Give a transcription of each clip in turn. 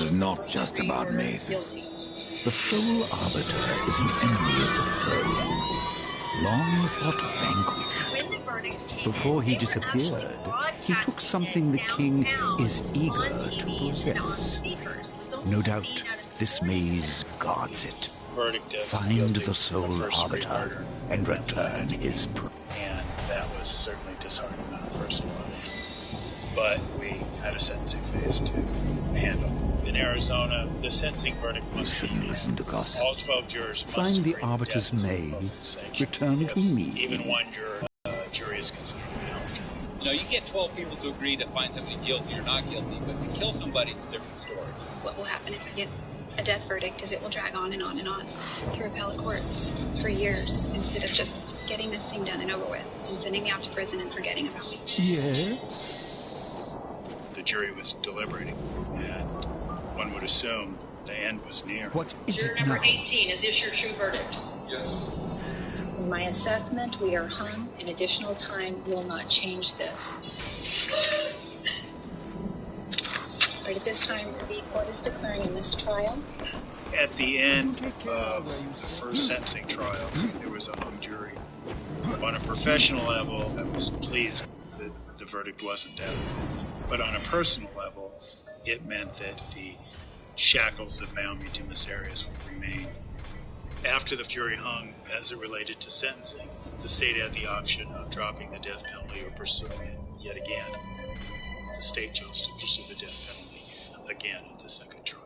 It's not just about mazes. The sole arbiter is an enemy of the throne, long thought vanquished. Before he disappeared, he took something the king is eager to possess. No doubt this maze guards it. Find the sole arbiter and return his prey. And that was certainly disheartening on a personal level. But we had a sentencing phase to handle. In Arizona, the sentencing verdict You must shouldn't be listen to gossip. all 12 jurors must Find the agree that arbiter's death is maze. sanctioned. Return to me. Even one jury is considered guilty. You know, you get 12 people to agree to find somebody guilty or not guilty, but to kill somebody is a different story. What will happen if we get a death verdict is it will drag on and on and on through appellate courts for years instead of just getting this thing done and over with and sending me off to prison and forgetting about me. Yes? The jury was deliberating, and one would assume the end was near. What is Juror it number now? 18, is this your true verdict? Yes. In my assessment, we are hung, and additional time will not change this. Right at this time, the court is declaring a mistrial. At the end of the first sentencing trial, there was a hung jury. On a professional level, I was pleased that the verdict wasn't death. But on a personal level, it meant that the shackles that bound me to Miss Arias would remain. After the jury hung, as it related to sentencing, the state had the option of dropping the death penalty or pursuing it yet again. The state chose to pursue the death penalty again at the second trial.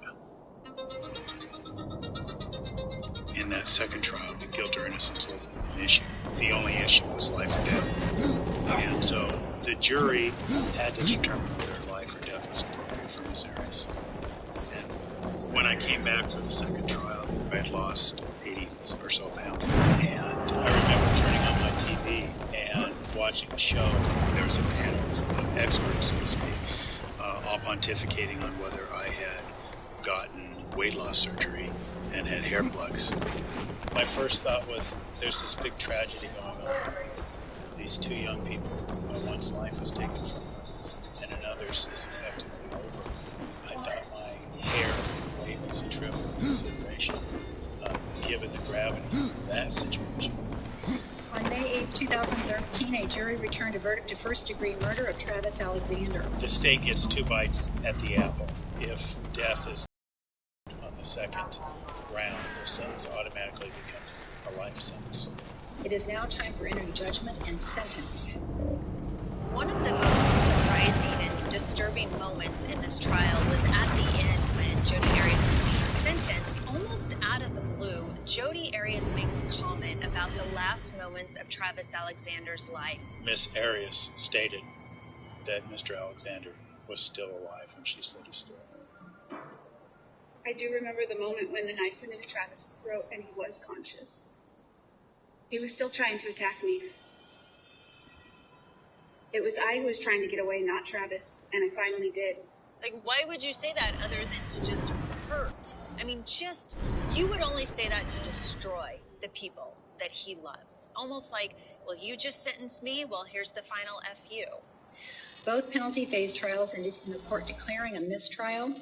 In that second trial, the guilt or innocence wasn't an issue. The only issue was life or death. And so the jury had to determine whether life or death was appropriate for Miss Arias. And when I came back for the second trial, I had lost 80 or so pounds. And I remember turning on my TV and watching the show. There was a panel of experts, so to speak, all pontificating on whether I had gotten weight loss surgery and had hair plugs. My first thought was, there's this big tragedy going on. These two young people, one's life was taken from them, and another's is effectively over. I thought my hair and weight was a trivial consideration, given the gravity of that situation. On May 8, 2013, a jury returned a verdict of first-degree murder of Travis Alexander. The state gets two bites at the apple. If death is on the second round, the sentence automatically becomes a life sentence. It is now time for entering judgment and sentence. One of the most surprising and disturbing moments in this trial was at the end when Jodi Arias was being sentenced. Almost out of the blue, Jodi Arias makes a comment about the last moments of Travis Alexander's life. Miss Arias stated that Mr. Alexander was still alive when she slit his throat. I do remember the moment when the knife went into Travis's throat and he was conscious. He was still trying to attack me. It was I who was trying to get away, not Travis, and I finally did. Like, why would you say that other than to just hurt? I mean, you would only say that to destroy the people that he loves. Almost like, well, you just sentenced me, well, here's the final FU. Both penalty phase trials ended in the court declaring a mistrial.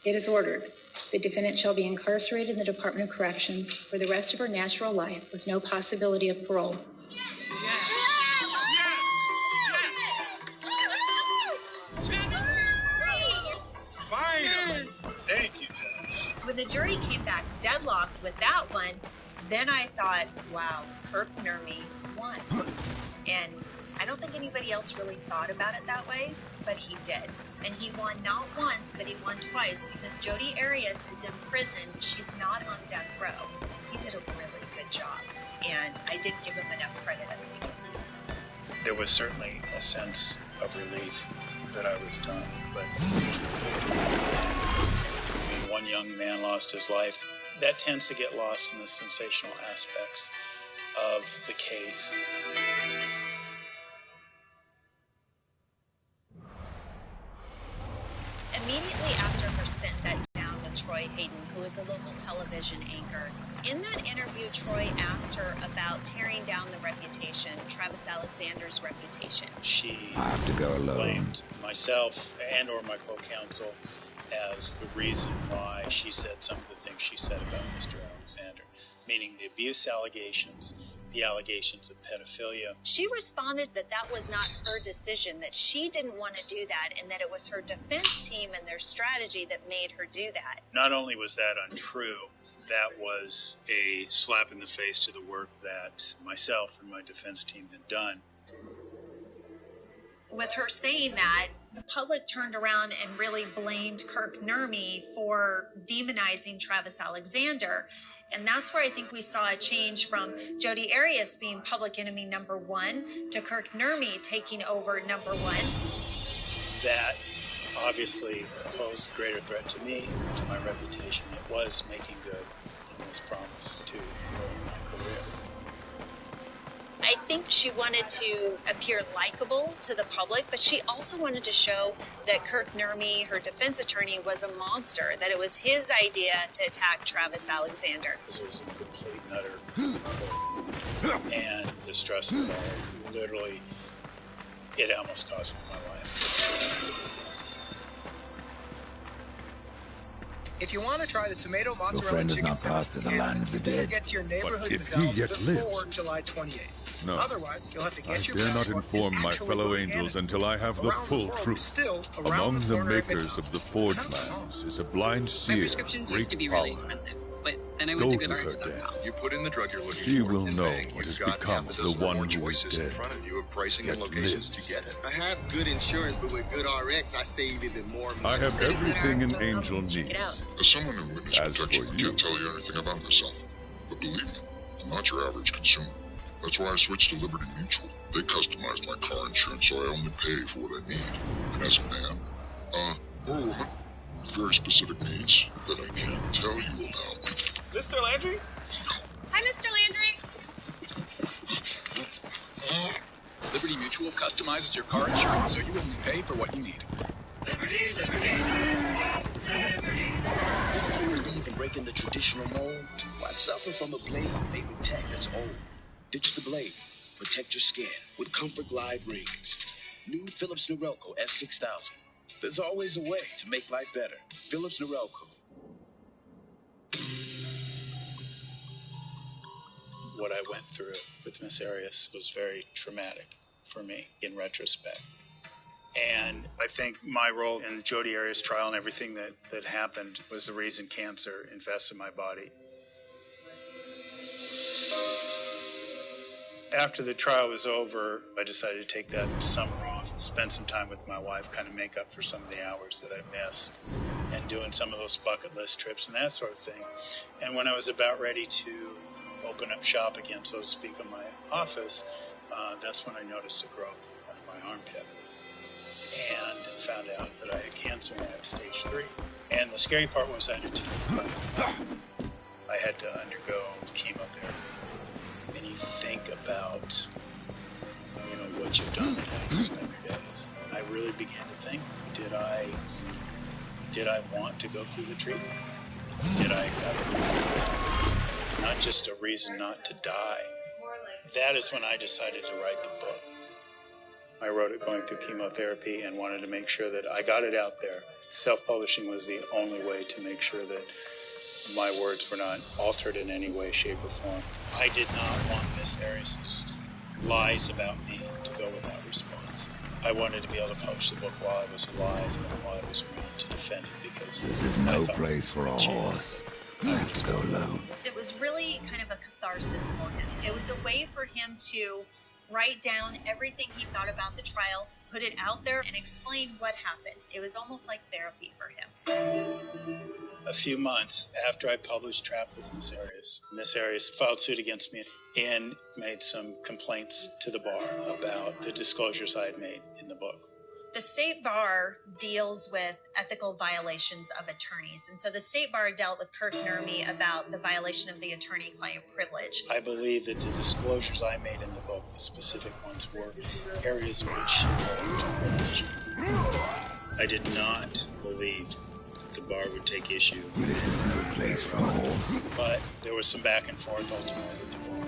It is ordered. The defendant shall be incarcerated in the Department of Corrections for the rest of her natural life with no possibility of parole. Thank you, Judge. When the jury came back deadlocked with that one, then I thought, wow, Kirk Nurmi won. And I don't think anybody else really thought about it that way, but he did. And he won not once, but he won twice, because Jodi Arias is in prison. She's not on death row. He did a really good job, and I didn't give him enough credit at the beginning. There was certainly a sense of relief that I was done, but when one young man lost his life, that tends to get lost in the sensational aspects of the case. Immediately after her sentence, sat down with Troy Hayden, who is a local television anchor. In that interview, Troy asked her about tearing down the reputation, Travis Alexander's reputation. She I have to go alone. blamed myself and or my co-counsel as the reason why she said some of the things she said about Mr. Alexander, meaning the abuse allegations, the allegations of pedophilia. She responded that that was not her decision, that she didn't want to do that, and that it was her defense team and their strategy that made her do that. Not only was that untrue, that was a slap in the face to the work that myself and my defense team had done. With her saying that, the public turned around and really blamed Kirk Nurmi for demonizing Travis Alexander. And that's where I think we saw a change from Jodi Arias being public enemy number one to Kirk Nurmi taking over number one. That obviously posed a greater threat to me and to my reputation. It was making good on this promise to grow my career. I think she wanted to appear likable to the public, but she also wanted to show that Kirk Nurmi, her defense attorney, was a monster, that it was his idea to attack Travis Alexander. Because it was a complete and utter and the stress of it all, literally, it almost cost me my life. If you want to try the tomato mozzarella Your friend has chicken not passed to the land of the dead. Get to your neighborhood if he McDonald's yet before lives. July 28th. No. Otherwise, you'll have to I get your dare not passport inform and my actually fellow go to angels Canada. until I have the Around full world, truth. still around Among the corner at makers of the McDonald's. Forge Lands is a blind My seer prescriptions of used to great be really power. expensive, but then I Go went to to her GoodRx.com. death. You put in the drug you're looking She for, will and know bang, what you've has got become half of a the dozen more one who is choices in dead, front of you of pricing yet and locations lives. to get it. I have good insurance, but with good RX, I save even more money. I have everything an angel Check it out. needs. As someone in witness As for protection, I you. can't tell you anything about myself. But believe me, I'm not your average consumer. That's why I switched to Liberty Mutual. They customize my car insurance so I only pay for what I need. And as a man, or a woman, with very specific needs that I can't tell you about. Mr. Landry? Hi, Mr. Landry. Liberty Mutual customizes your car insurance so you only pay for what you need. You believe in breaking the traditional mold? Why suffer from a blade made with tech that's old? Ditch the blade. Protect your skin with Comfort Glide rings. New Philips Norelco S6000. There's always a way to make life better. Philips Norelco. What I went through with Miss Arias was very traumatic for me in retrospect. And I think my role in Jodi Arias' trial and everything that happened was the reason cancer infested my body. After the trial was over, I decided to take that summer off and spend some time with my wife, kind of make up for some of the hours that I missed, and doing some of those bucket list trips and that sort of thing. And when I was about ready to open up shop again, so to speak, in my office, that's when I noticed a growth on my armpit and found out that I had cancer and I had stage 3. And the scary part was I had to undergo chemotherapy. And you think about, what you've done and how you spend your days. I really began to think, did I want to go through the treatment? Did I have a reason? Not just a reason not to die. That is when I decided to write the book. I wrote it going through chemotherapy and wanted to make sure that I got it out there. Self-publishing was the only way to make sure that my words were not altered in any way, shape, or form. I did not want Miss Arias' lies about me to go without response. I wanted to be able to publish the book while I was alive and while I was around to defend it, because This is no place for a horse. I have to go alone. It was really kind of a catharsis for him. It was a way for him to write down everything he thought about the trial, put it out there, and explain what happened. It was almost like therapy for him. A few months after I published Trapped with Miss Arias filed suit against me and made some complaints to the bar about the disclosures I had made in the book. The state bar deals with ethical violations of attorneys. And so the state bar dealt with Kirk Nurmi about the violation of the attorney-client privilege. I believe that the disclosures I made in the book, the specific ones, were areas in which she privilege. I did not believe that the bar would take issue. This is no place for a horse. But there was some back and forth ultimately with the bar.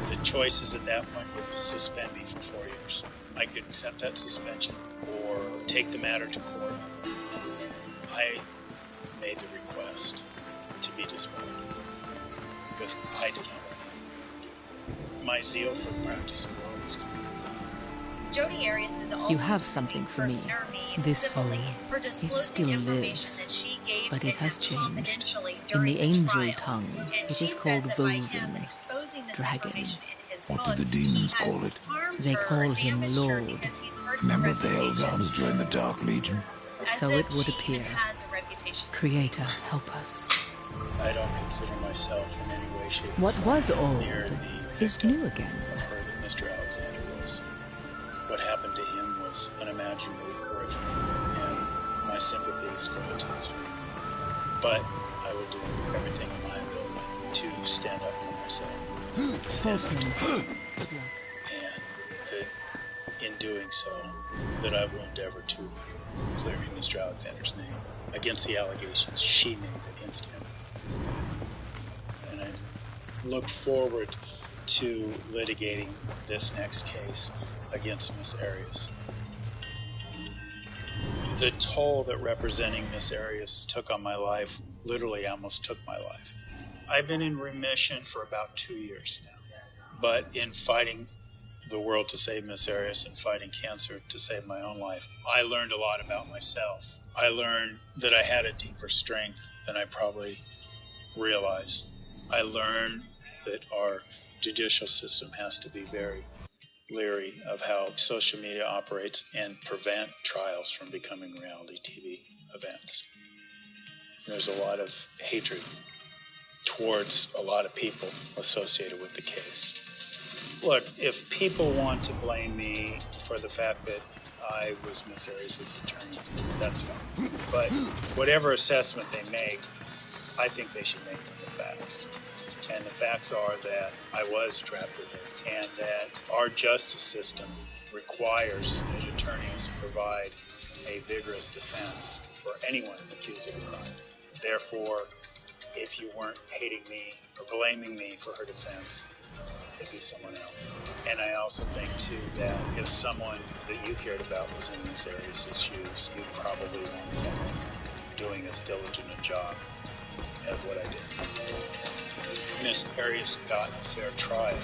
The choices at that point were to suspend me for 4 years. I could accept that suspension or take the matter to court. I made the request to be dispelled because I did not want anything to do with it. My zeal for the practice of law was gone. Jodi Arias is also You have something for me, this soul. It still lives, but it has changed. In the angel tongue, it is called Volvin, dragon. What do the demons call it? They call him Lord. Remember Veil Drums during the Dark Legion? So it would appear. Creator, help us. I don't consider myself in any way, shape, or What was old near is new again. I've heard that Mr. Alexander was. What happened to him was unimaginably horrific, and my sympathies go to his family. But I will do everything in my ability to stand up for myself. Stand up. And that in doing so, that I will endeavor to clear Mr. Alexander's name against the allegations she made against him. And I look forward to litigating this next case against Miss Arias. The toll that representing Miss Arias took on my life literally almost took my life. I've been in remission for about 2 years now, but in fighting the world to save Miss Arias and fighting cancer to save my own life, I learned a lot about myself. I learned that I had a deeper strength than I probably realized. I learned that our judicial system has to be very leery of how social media operates and prevent trials from becoming reality TV events. There's a lot of hatred towards a lot of people associated with the case. Look, if people want to blame me for the fact that I was Miss Arias' attorney, that's fine. But whatever assessment they make, I think they should make from the facts. And the facts are that I was trapped with her, and that our justice system requires that attorneys provide a vigorous defense for anyone accused of a crime. Therefore, if you weren't hating me or blaming me for her defense, it'd be someone else. And I also think, too, that if someone that you cared about was in Miss Arias' shoes, you'd probably want someone doing as diligent a job as what I did. Miss Arias got a fair trial.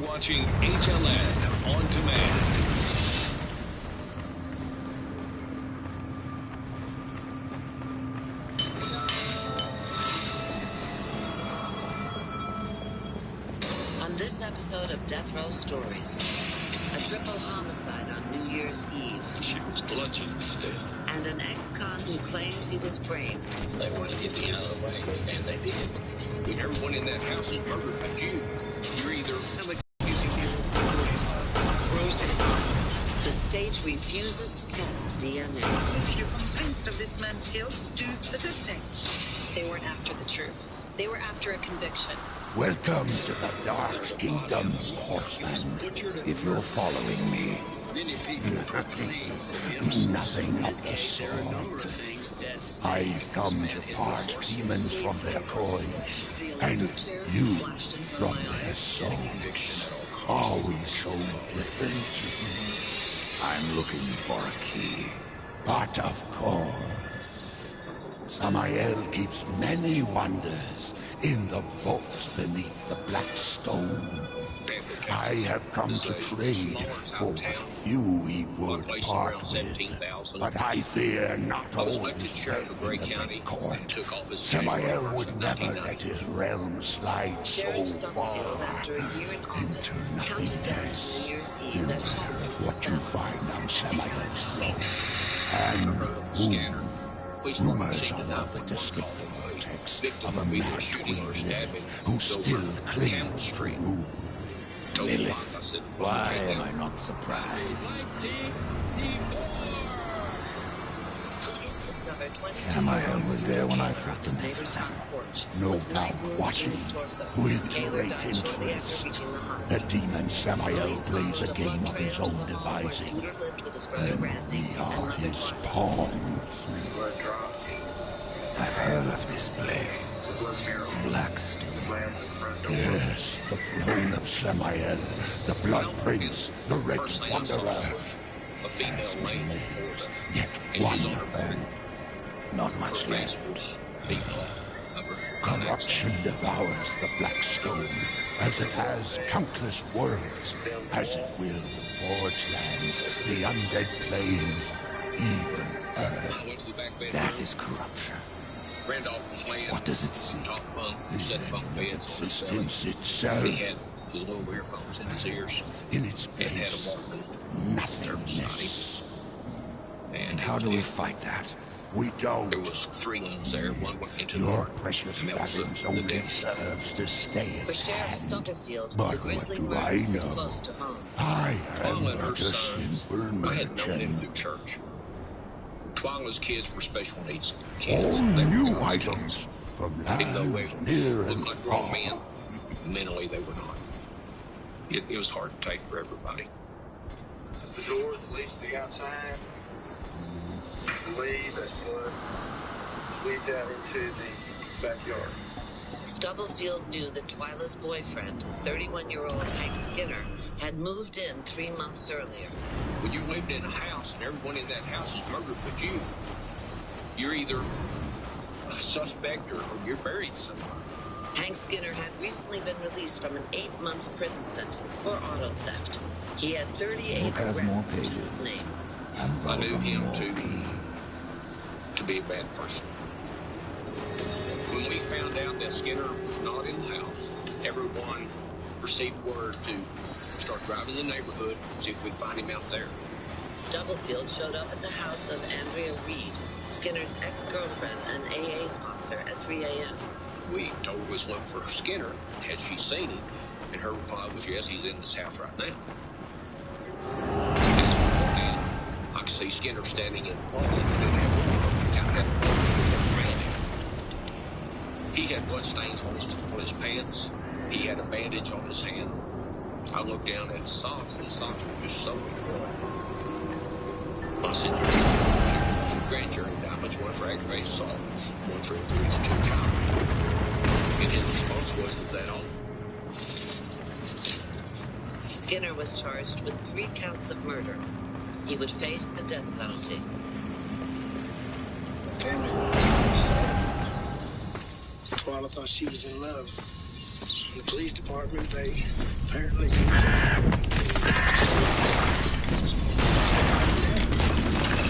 Watching HLN on demand. On this episode of Death Row Stories, a triple homicide on New Year's Eve. She was bludgeoned to death. And an ex-con who claims he was framed. They wanted to get me out of the way, and they did. When everyone in that house is murdered by you, you're either The state refuses to test DNA. If you're convinced of this man's guilt, do the testing. They weren't after the truth. They were after a conviction. Welcome to the Dark Kingdom, horseman. If you're following me. Nothing of the sort. I've come to part demons from their coins, and you from their souls. Are we so different? I'm looking for a key, but of course, Samael keeps many wonders in the vaults beneath the black stone. I have come to trade for what few he would part with, but I fear not all is sheriff of well Gray in the County big court. and took office Samael January would 1st, never 1990. let his realm slide so Sheriff far Stubblefield, after a year in office, counted down to New Year's Eve at home with his what you family. find on Samael's throne, and whom rumors are of the despicable vortex of a mad queen Lilith who still clings to rule. Lilith, why am I not surprised? Samael was there when I fought the Nephilim. No doubt watching with great interest. The demon Samael plays a game of his own devising, and we are his pawns. I've heard of this place. The Blackstone. Yes, the throne of Samael, the Blood Prince, the Red Wanderer. A female lady, Yet one of them. Not much left. Corruption devours the Black Stone, as it has countless worlds, as it will the Forge Lands, the Undead Plains, even Earth. That is corruption. What does it see? Existence itself. He had little earphones in his ears. In its And had a place, Walkman. nothingness. And how do we fight that? We don't. There was 3 ones there. One went into the Your garden. precious And that was balance the only dead. serves to stay For at Sheriff hand. Stubblefield, But the what grisly do I murders were know? close to home. I am Twyla and her but a sons, simple I had known them merchant. through church. Twyla's kids were special needs kids. All They were new God's items kids. from Even though lands they near and looked like grown far. men, mentally they were not. It was hard to take for everybody. The doors lead to the outside. Lead out into the backyard. Stubblefield knew that Twyla's boyfriend, 31-year-old Hank Skinner, had moved in 3 months earlier. When you lived in a house and everyone in that house is murdered but you're either a suspect or you're buried somewhere. Hank Skinner had recently been released from an 8-month prison sentence for auto theft. He had 38 Book has more arrests to pages. his name. And I knew vote him more to be a bad person. When we found out that Skinner was not in the house, everyone received word to start driving the neighborhood, see if we could find him out there. Stubblefield showed up at the house of Andrea Reed, Skinner's ex-girlfriend and AA sponsor, at 3 a.m. We told her was looking for Skinner. Had she seen him? And her reply was, yes, he's in this house right now. I could see Skinner standing in the closet. He had blood stains on his pants. He had a bandage on his hand. I looked down at his socks, and his socks were just soaked with blood. I said, "Your grand jury indictments, one for aggravated assault, one for injury to a child." And his response was, "Is that all?" Skinner was charged with 3 counts of murder. He would face the death penalty. Twyla thought she was in love. The police department, they apparently...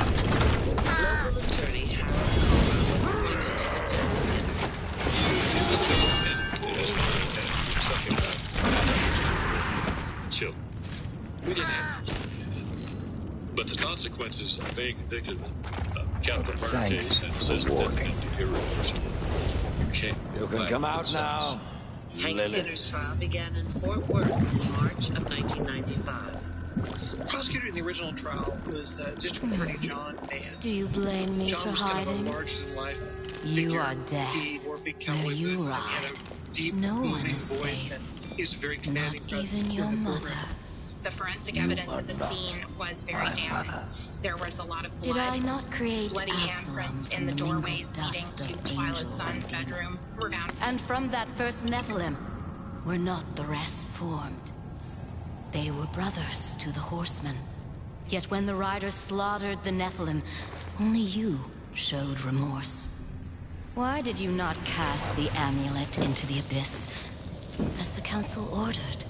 Local attorney Harold Comer was appointed to defend Skinner. Chill. We didn't have. But the consequences of being convicted of capital murder Thanks case and for says the the death warning. penalty irreversible. You can't. You can come out now, Hank Lilith. Skinner's trial began in Fort Worth in March of 1995. Prosecutor in the original trial was District Attorney John Mann. Do you blame me John for was kind of hiding? a larger-than-life You figure. are deaf. He wore big cowboy Where you boots and ride. he had a deep, No one booming is voice, safe. and he was a very Not commanding presence even your in the mother. courtroom. The forensic You evidence are at the not scene was very my damning. mother. There was a lot of blood. Did I not create Bloody Absalom handprints from in the the doorways mingled leading dust to of Twyla's angel son's and demon? bedroom were found. And from that first Nephilim were not the rest formed. They were brothers to the horsemen. Yet when the riders slaughtered the Nephilim, only you showed remorse. Why did you not cast the amulet into the abyss, as the council ordered?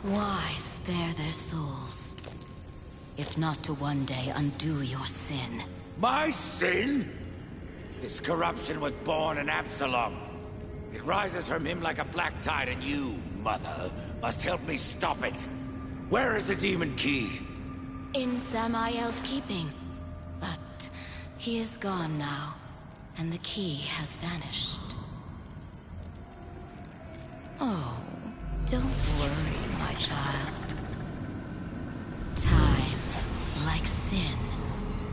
Why spare their souls, if not to one day undo your sin? My sin? This corruption was born in Absalom. It rises from him like a black tide, and you, Mother, must help me stop it. Where is the demon key? In Samael's keeping. But he is gone now, and the key has vanished. Oh, don't worry, my child. Time, like sin,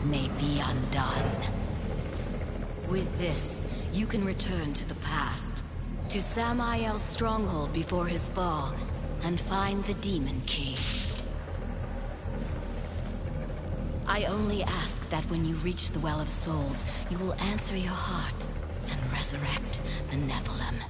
may be undone. With this, you can return to the past, to Samael's stronghold before his fall, and find the demon key. I only ask that when you reach the Well of Souls, you will answer your heart and resurrect the Nephilim.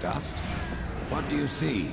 dust. What do you see?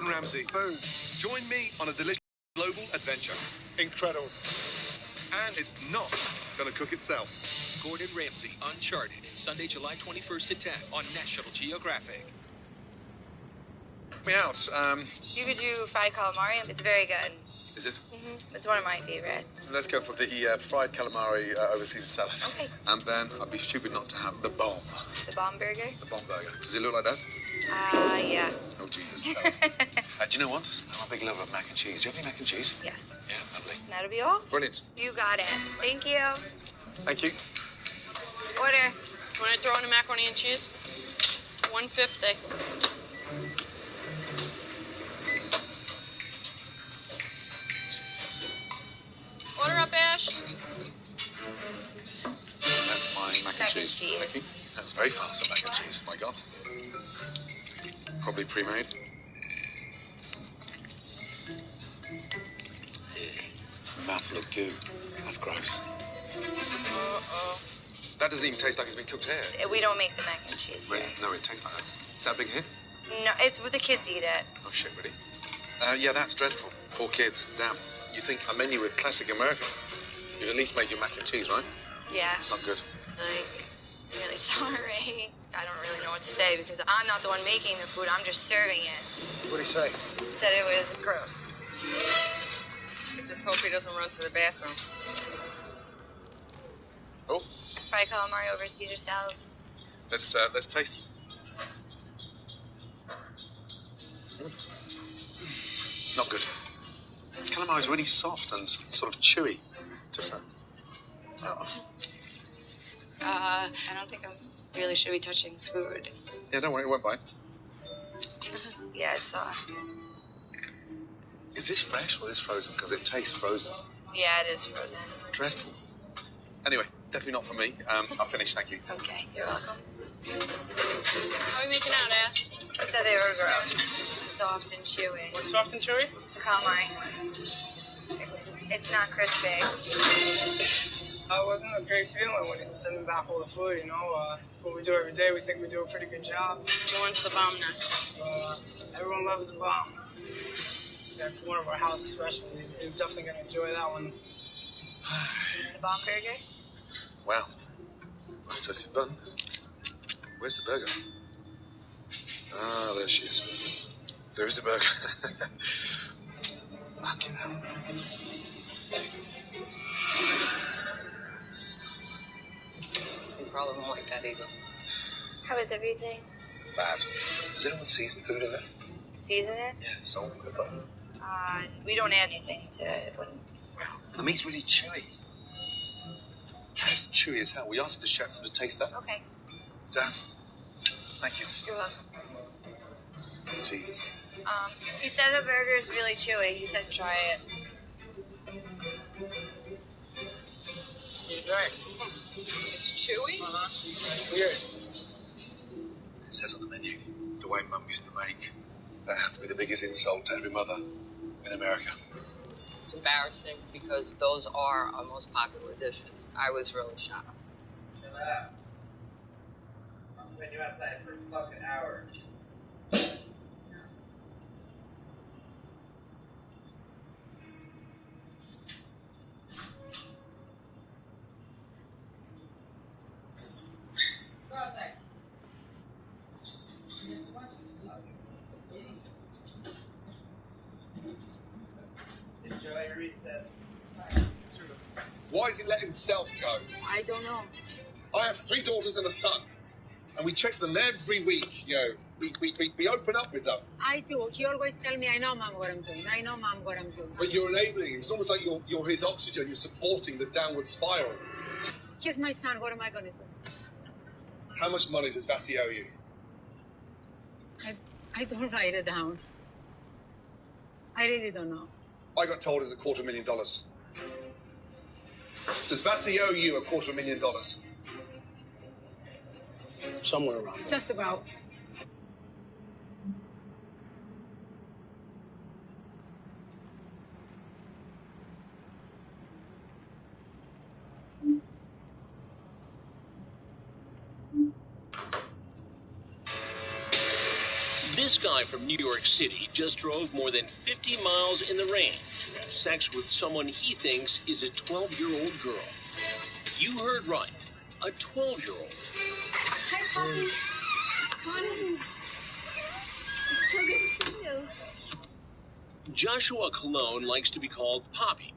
Gordon Ramsay. Boom. Join me on a delicious global adventure. Incredible. And it's not going to cook itself. Gordon Ramsay, Uncharted, Sunday, July 21st at 10 on National Geographic. Me out. You could do fried calamari. It's very good. Is it? It's one of my favorites. Let's go for the fried calamari overseas salad. Okay. And then I'd be stupid not to have the bomb. The bomb burger? The bomb burger. Does it look like that? Yeah. Oh, Jesus. No. Do you know what? I'm a big lover of mac and cheese. Do you have any mac and cheese? Yes. Yeah, lovely. That'll be all? Brilliant. You got it. Thank you. Thank you. Order. You want to throw in a macaroni and cheese? $1.50. Order up, Ash. That's my mac and cheese. Thank you. That's very fast on mac and cheese. My God. Probably pre-made. It's a mouthful of goo. That's gross. Uh-oh. That doesn't even taste like it's been cooked here. We don't make the mac and cheese here. No, it tastes like that. Is that a big hit? No, it's what the kids eat it. Oh, shit, really? Yeah, that's dreadful. Poor kids. Damn. You think a menu with classic American, you'd at least make your mac and cheese, right? Yeah. It's not good. Like, I'm really sorry. I don't really know what to say because I'm not the one making the food. I'm just serving it. What'd he say? Said it was gross. I just hope he doesn't run to the bathroom. Oh. Fried calamari over Caesar salad. Let's taste it. Not good. Calamari is really soft and sort of chewy. Different. Oh. I don't think I really should be touching food. Yeah, don't worry, it won't bite. Yeah, it's soft. Is this fresh or is this frozen? Because it tastes frozen. Yeah, it is frozen. Dreadful. Anyway, definitely not for me. I'll finish, thank you. Okay, you're welcome. How are we making out, Ash? I said they were gross. Soft and chewy. What's soft and chewy? The calamari. It's not crispy. It wasn't a great feeling when he's sending back all the food, you know. It's what we do every day. We think we do a pretty good job. Who wants the bomb next? Everyone loves the bomb. That's one of our house specialties. He's definitely going to enjoy that one. The bomb burger? Wow. Nice toasted bun. Where's the burger? Ah, there she is. There is the burger. Fucking hell. You probably won't like that either. How is everything? Bad. Does anyone season food in there? Season it? Yeah, salt and pepper. We don't add anything to it. Wow, the meat's really chewy. It's chewy as hell. We asked the chef to taste that. Okay. Damn. Thank you. You're welcome. Jesus. He said the burger is really chewy. He said try it. He's right. It's chewy? Weird. It says on the menu, the way Mum used to make. That has to be the biggest insult to every mother in America. It's embarrassing because those are our most popular dishes. I was really shocked. Shut up. I'm putting you outside for a fucking hour. Go outside. Enjoy your recess. Why is he letting himself go? I don't know. I have 3 daughters and a son, and we check them every week. You know, we open up with them. I do. He always tell me, I know, Mom, what I'm doing. I know, Mom, what I'm doing. But you're enabling him. It's almost like you're his oxygen. You're supporting the downward spiral. He's my son. What am I going to do? How much money does Vassie owe you? I don't write it down. I really don't know. I got told it's $250,000. Does Vassie owe you $250,000? Somewhere around there. Just about. This guy from New York City just drove more than 50 miles in the rain to have sex with someone he thinks is a 12-year-old girl. You heard right, a 12-year-old. Hi, Poppy. Come on in. It's so good to see you. Joshua Colon likes to be called Poppy.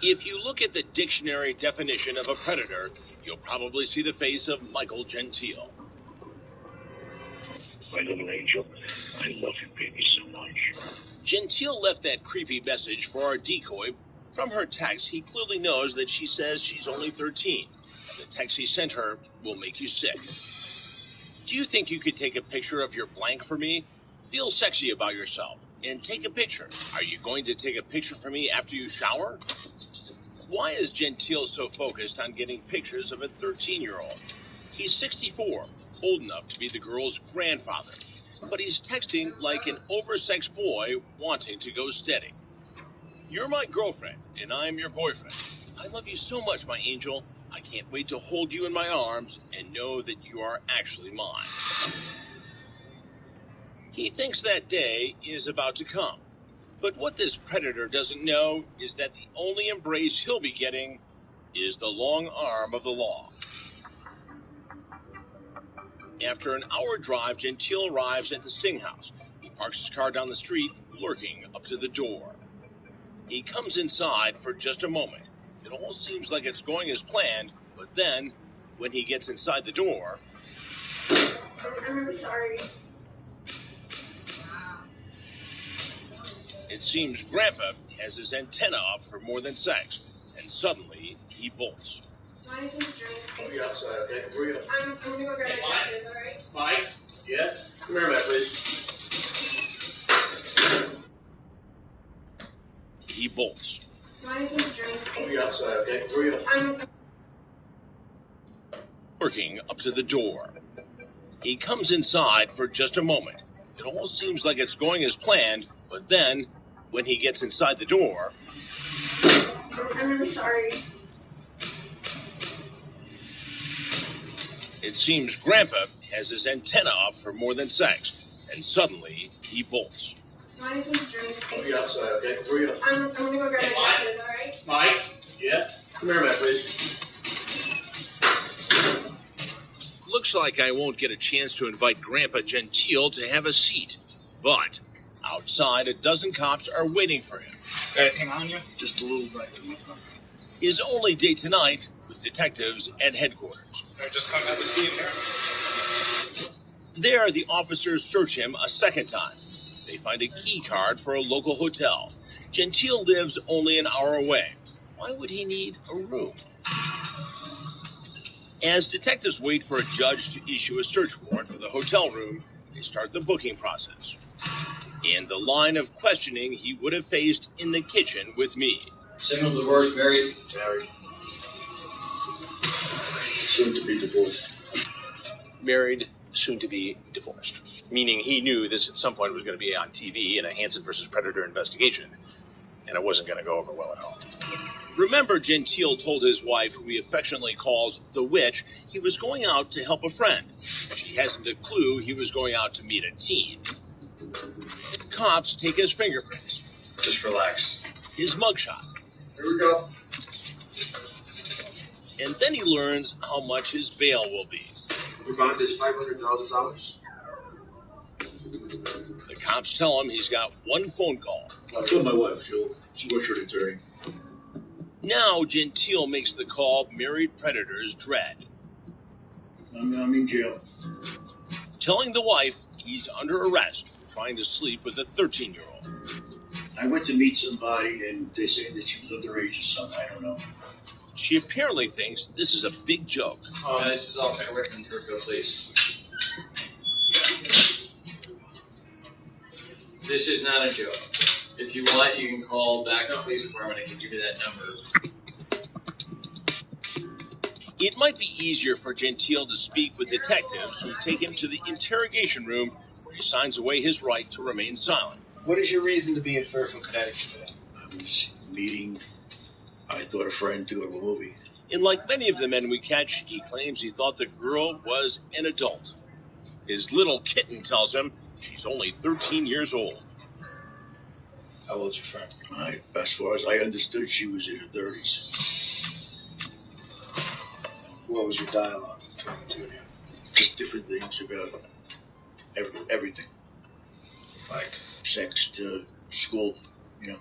If you look at the dictionary definition of a predator, you'll probably see the face of Michael Gentile. My little angel, I love you, baby, so much. Gentile left that creepy message for our decoy. From her text, he clearly knows that she says she's only 13, and the text he sent her will make you sick. Do you think you could take a picture of your blank for me? Feel sexy about yourself, and take a picture. Are you going to take a picture for me after you shower? Why is Gentile so focused on getting pictures of a 13-year-old? He's 64, old enough to be the girl's grandfather, but he's texting like an oversexed boy wanting to go steady. You're my girlfriend, and I'm your boyfriend. I love you so much, my angel. I can't wait to hold you in my arms and know that you are actually mine. He thinks that day is about to come. But what this predator doesn't know is that the only embrace he'll be getting is the long arm of the law. After an hour drive, Gentile arrives at the Sting house. He parks his car down the street, lurking up to the door. He comes inside for just a moment. It all seems like it's going as planned, but then, when he gets inside the door... I'm really sorry. It seems Grandpa has his antenna up for more than sex, and suddenly he bolts. Do I need to drink? I'll be outside, okay? Where are you? I'm gonna go grab my jacket, alright? Mike? Yeah? Come here a minute, please. He bolts. Do I need to drink? I'll be outside, okay? Where are you? I'm Working up to the door. He comes inside for just a moment. It all seems like it's going as planned, but then, when he gets inside the door... I'm really sorry. It seems Grandpa has his antenna up for more than sex, and suddenly he bolts. Do I need to drink? I'll be outside, okay? Where are you? I'm gonna go grab my jacket, alright? Mike? Yeah? Come here a minute, please. Looks like I won't get a chance to invite Grandpa Gentile to have a seat. But outside, a dozen cops are waiting for him. Anything on you? Just a little bit. His only date tonight with detectives at headquarters. I just come out to see you here. There, the officers search him a second time. They find a key card for a local hotel. Gentile lives only an hour away. Why would he need a room? As detectives wait for a judge to issue a search warrant for the hotel room, they start the booking process. And the line of questioning he would have faced in the kitchen with me. Single, divorced, married? Married. Soon to be divorced. Married, soon to be divorced. Meaning he knew this at some point was going to be on TV in a Hansen versus Predator investigation, and it wasn't going to go over well at all. Remember, Gentile told his wife, who he affectionately calls the witch, he was going out to help a friend. She hasn't a clue he was going out to meet a teen. Cops take his fingerprints. Just relax. His mugshot. Here we go. And then he learns how much his bail will be. Your bond is $500,000. The cops tell him he's got one phone call. I told my wife, she was your attorney. Now Gentile makes the call married predators dread. I'm in jail. Telling the wife he's under arrest for trying to sleep with a 13-year-old. I went to meet somebody, and they say that she was underage or something. I don't know. She apparently thinks this is a big joke. This is Officer Rickman, Kirkville Police. This is not a joke. If you want, you can call back to the police department. I can give you that number. It might be easier for Gentile to speak with detectives who take him to the interrogation room where he signs away his right to remain silent. What is your reason to be in Fairfield, Connecticut today? I was meeting I thought a friend to go to a movie. And like many of the men we catch, he claims he thought the girl was an adult. His little kitten tells him she's only 13 years old. How old's your friend? As far as I understood, she was in her 30s. What was your dialogue between the two of you? Just different things about everything. Like? Sex to school, you know.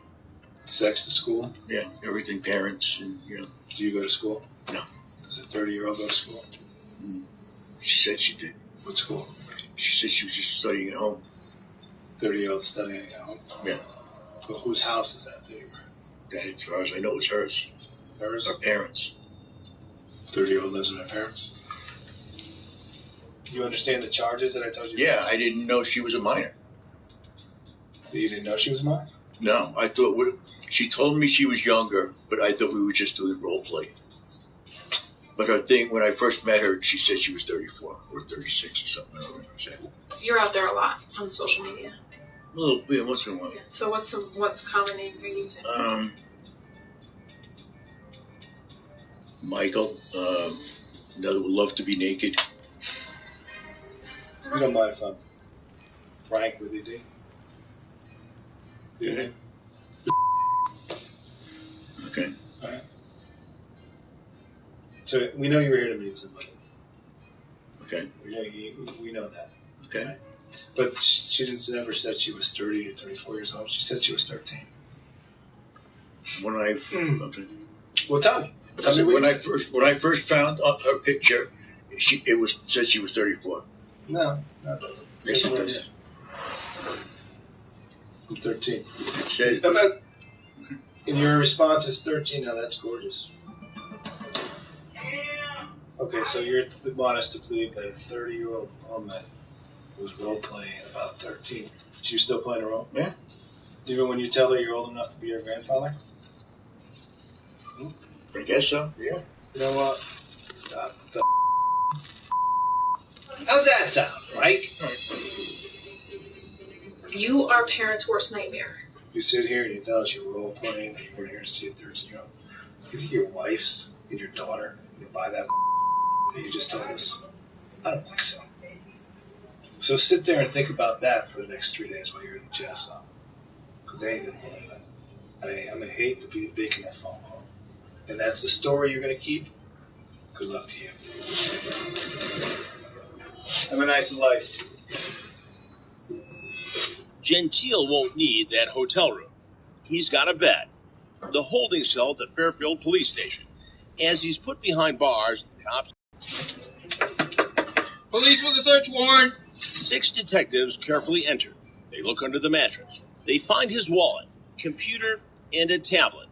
Sex to school? Yeah, everything, parents, and, you know. Do you go to school? No. Does a 30-year-old go to school? She said she did. What school? She said she was just studying at home. 30-year-old studying at home? Yeah. Well, whose house is that you were at? That, as far as I know, it's hers. Hers? Her parents. 30-year-old lives with her parents? You understand the charges that I told you? Yeah, I didn't know she was a minor. You didn't know she was a minor? No, I thought she told me she was younger, but I thought we were just doing role play. But her thing, when I first met her, she said she was 34 or 36 or something. I don't remember exactly. You're out there a lot on social media. A little bit, once in a while. Yeah. So what's common name you're using? Michael. Another would love to be naked. You don't mind if I'm frank with you, do you? Yeah. Okay. All right. So we know you were here to meet somebody. Okay. We know that. Okay. Right? But she never said she was 30 or 34 years old. She said she was 13. Okay. Well, tell me. When I first found her picture, it said she was 34. No. Yes, it does. I'm 13. It said. And your response is 13. Now that's gorgeous. Okay, so you want us to believe that a 30-year-old woman was role-playing at about 13. Is she still playing a role? Yeah. Even when you tell her you're old enough to be her grandfather? I guess so. Yeah. You know what? Stop. How's that sound, Mike? You are parents' worst nightmare. You sit here and you tell us you're role-playing, that you weren't here to see a 13-year-old. You think your wife's and your daughter will buy that you just told us? I don't think so. So sit there and think about that for the next 3 days while you're in the jail cell. Because they ain't going to believe it. I'm going to hate to be making that phone call. And that's the story you're going to keep? Good luck to you. Have a nice life. Gentile won't need that hotel room. He's got a bed. The holding cell at the Fairfield police station. As he's put behind bars, the cops... Police with a search warrant. 6 detectives carefully enter. They look under the mattress. They find his wallet, computer, and a tablet.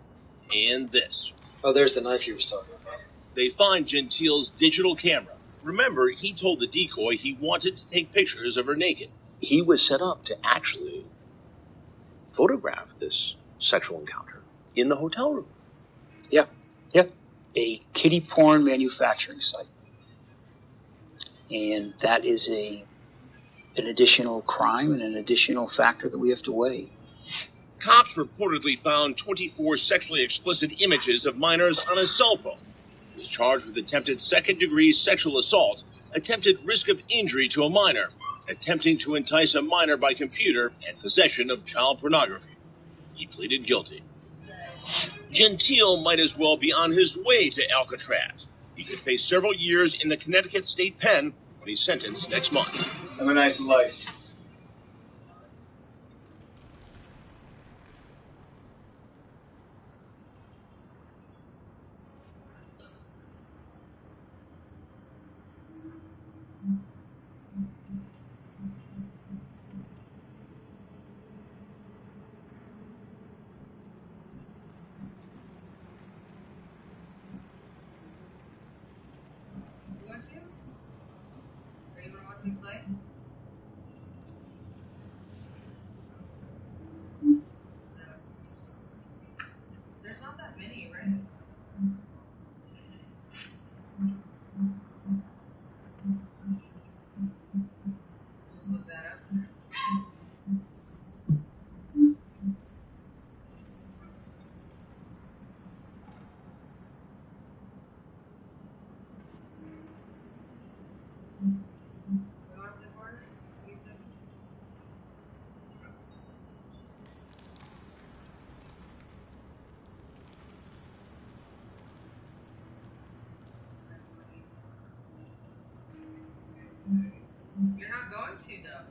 And this. Oh, there's the knife you was talking about. They find Gentile's digital camera. Remember, he told the decoy he wanted to take pictures of her naked. He was set up to actually photograph this sexual encounter in the hotel room. Yeah. A kiddie porn manufacturing site. And that is an additional crime and an additional factor that we have to weigh. Cops reportedly found 24 sexually explicit images of minors on his cell phone. He was charged with attempted second-degree sexual assault, attempted risk of injury to a minor, attempting to entice a minor by computer, and possession of child pornography. He pleaded guilty. Gentile might as well be on his way to Alcatraz. He could face several years in the Connecticut State Pen when he's sentenced next month. Have a nice life. You want to? Or you want to watch me play? going to, though.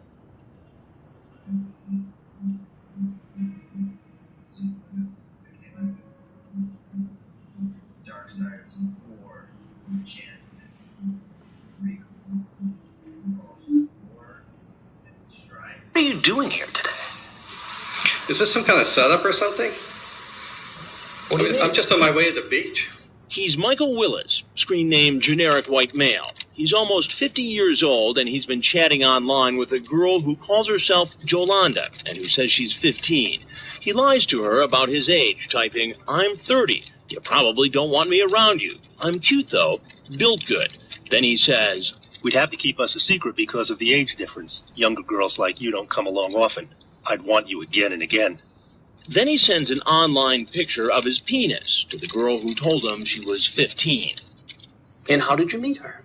Darksiders 4 Genesis. What are you doing here today? Is this some kind of setup or something? What do you mean? I'm just on my way to the beach. He's Michael Willis, screen name generic white male. He's almost 50 years old, and he's been chatting online with a girl who calls herself Jolanda and who says she's 15. He lies to her about his age, typing, "I'm 30. You probably don't want me around you. I'm cute, though. Built good." Then he says, "We'd have to keep us a secret because of the age difference. Younger girls like you don't come along often. I'd want you again and again." Then he sends an online picture of his penis to the girl who told him she was 15. And how did you meet her?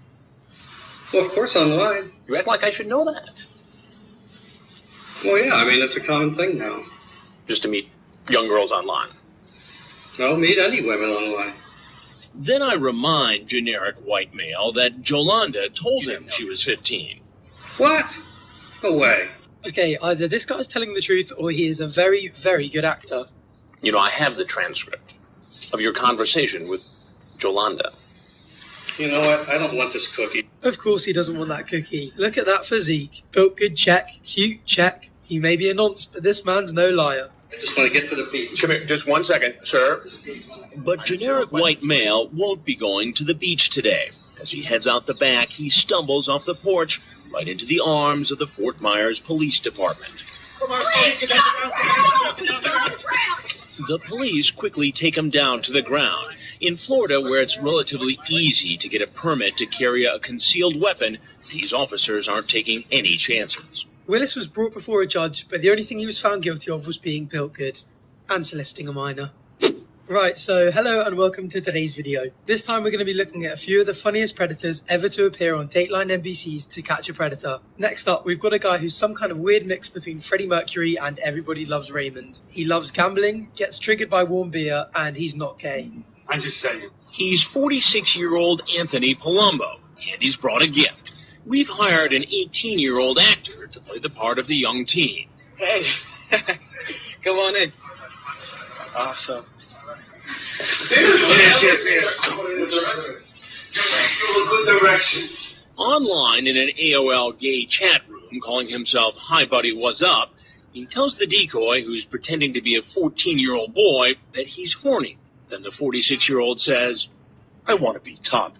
Well, of course, online. You act like I should know that. Well, yeah, I mean, it's a common thing now. Just to meet young girls online. No, meet any women online. Then I remind generic white male that Jolanda told him she was 15. What? No way. Okay, either this guy's telling the truth or he is a very, very good actor. You know, I have the transcript of your conversation with Jolanda. You know what? I don't want this cookie. Of course he doesn't want that cookie. Look at that physique. Built good, check. Cute, check. He may be a nonce, but this man's no liar. I just want to get to the beach. Come here, just 1 second, sir. But generic white male won't be going to the beach today. As he heads out the back, he stumbles off the porch right into the arms of the Fort Myers Police Department. The police quickly take him down to the ground. In Florida, where it's relatively easy to get a permit to carry a concealed weapon, these officers aren't taking any chances. Willis was brought before a judge, but the only thing he was found guilty of was being built good and soliciting a minor. Right, so hello and welcome to today's video. This time we're going to be looking at a few of the funniest predators ever to appear on Dateline NBC's To Catch a Predator. Next up, we've got a guy who's some kind of weird mix between Freddie Mercury and Everybody Loves Raymond. He loves gambling, gets triggered by warm beer, and he's not gay. I'm just saying. He's 46-year-old Anthony Palumbo, and he's brought a gift. We've hired an 18-year-old actor to play the part of the young teen. Hey, come on in. Awesome. Good directions. Online in an AOL gay chat room, calling himself Hi Buddy, What's Up, he tells the decoy, who's pretending to be a 14-year-old boy, that he's horny. Then the 46-year-old says, I want to be top.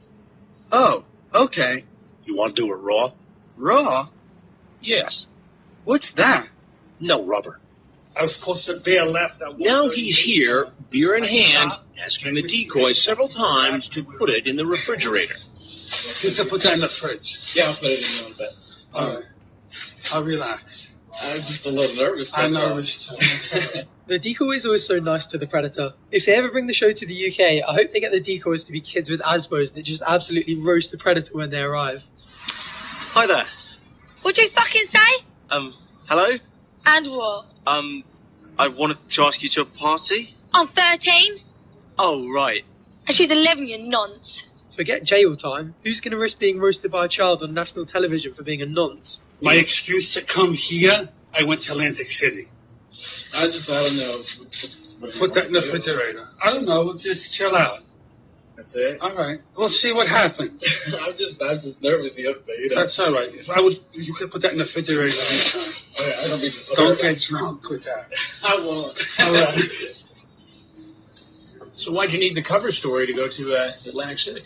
Oh, okay. You want to do it raw? Raw? Yes. What's that? No rubber. I was supposed to bear left. Now he's here, beer in hand, asking the decoy several times to put it in the refrigerator. You can put that in the fridge. Yeah, I'll put it in a little bit. All right. I'll relax. I'm just a little nervous. I'm nervous too. The decoy is always so nice to the predator. If they ever bring the show to the UK, I hope they get the decoys to be kids with asbos that just absolutely roast the predator when they arrive. Hi there. What'd you fucking say? Hello? And what? I wanted to ask you to a party. I'm 13. Oh, right. And she's 11, you nonce. Forget jail time. Who's going to risk being roasted by a child on national television for being a nonce? My excuse to come here, I went to Atlantic City. I don't know. Put that in the refrigerator. I don't know. Just chill out. That's it? All right. We'll see what happens. I'm just nervous the other day. You know? That's all right. You could put that in the refrigerator anytime. Don't get drunk with that. I won't. All right. So why'd you need the cover story to go to Atlantic City?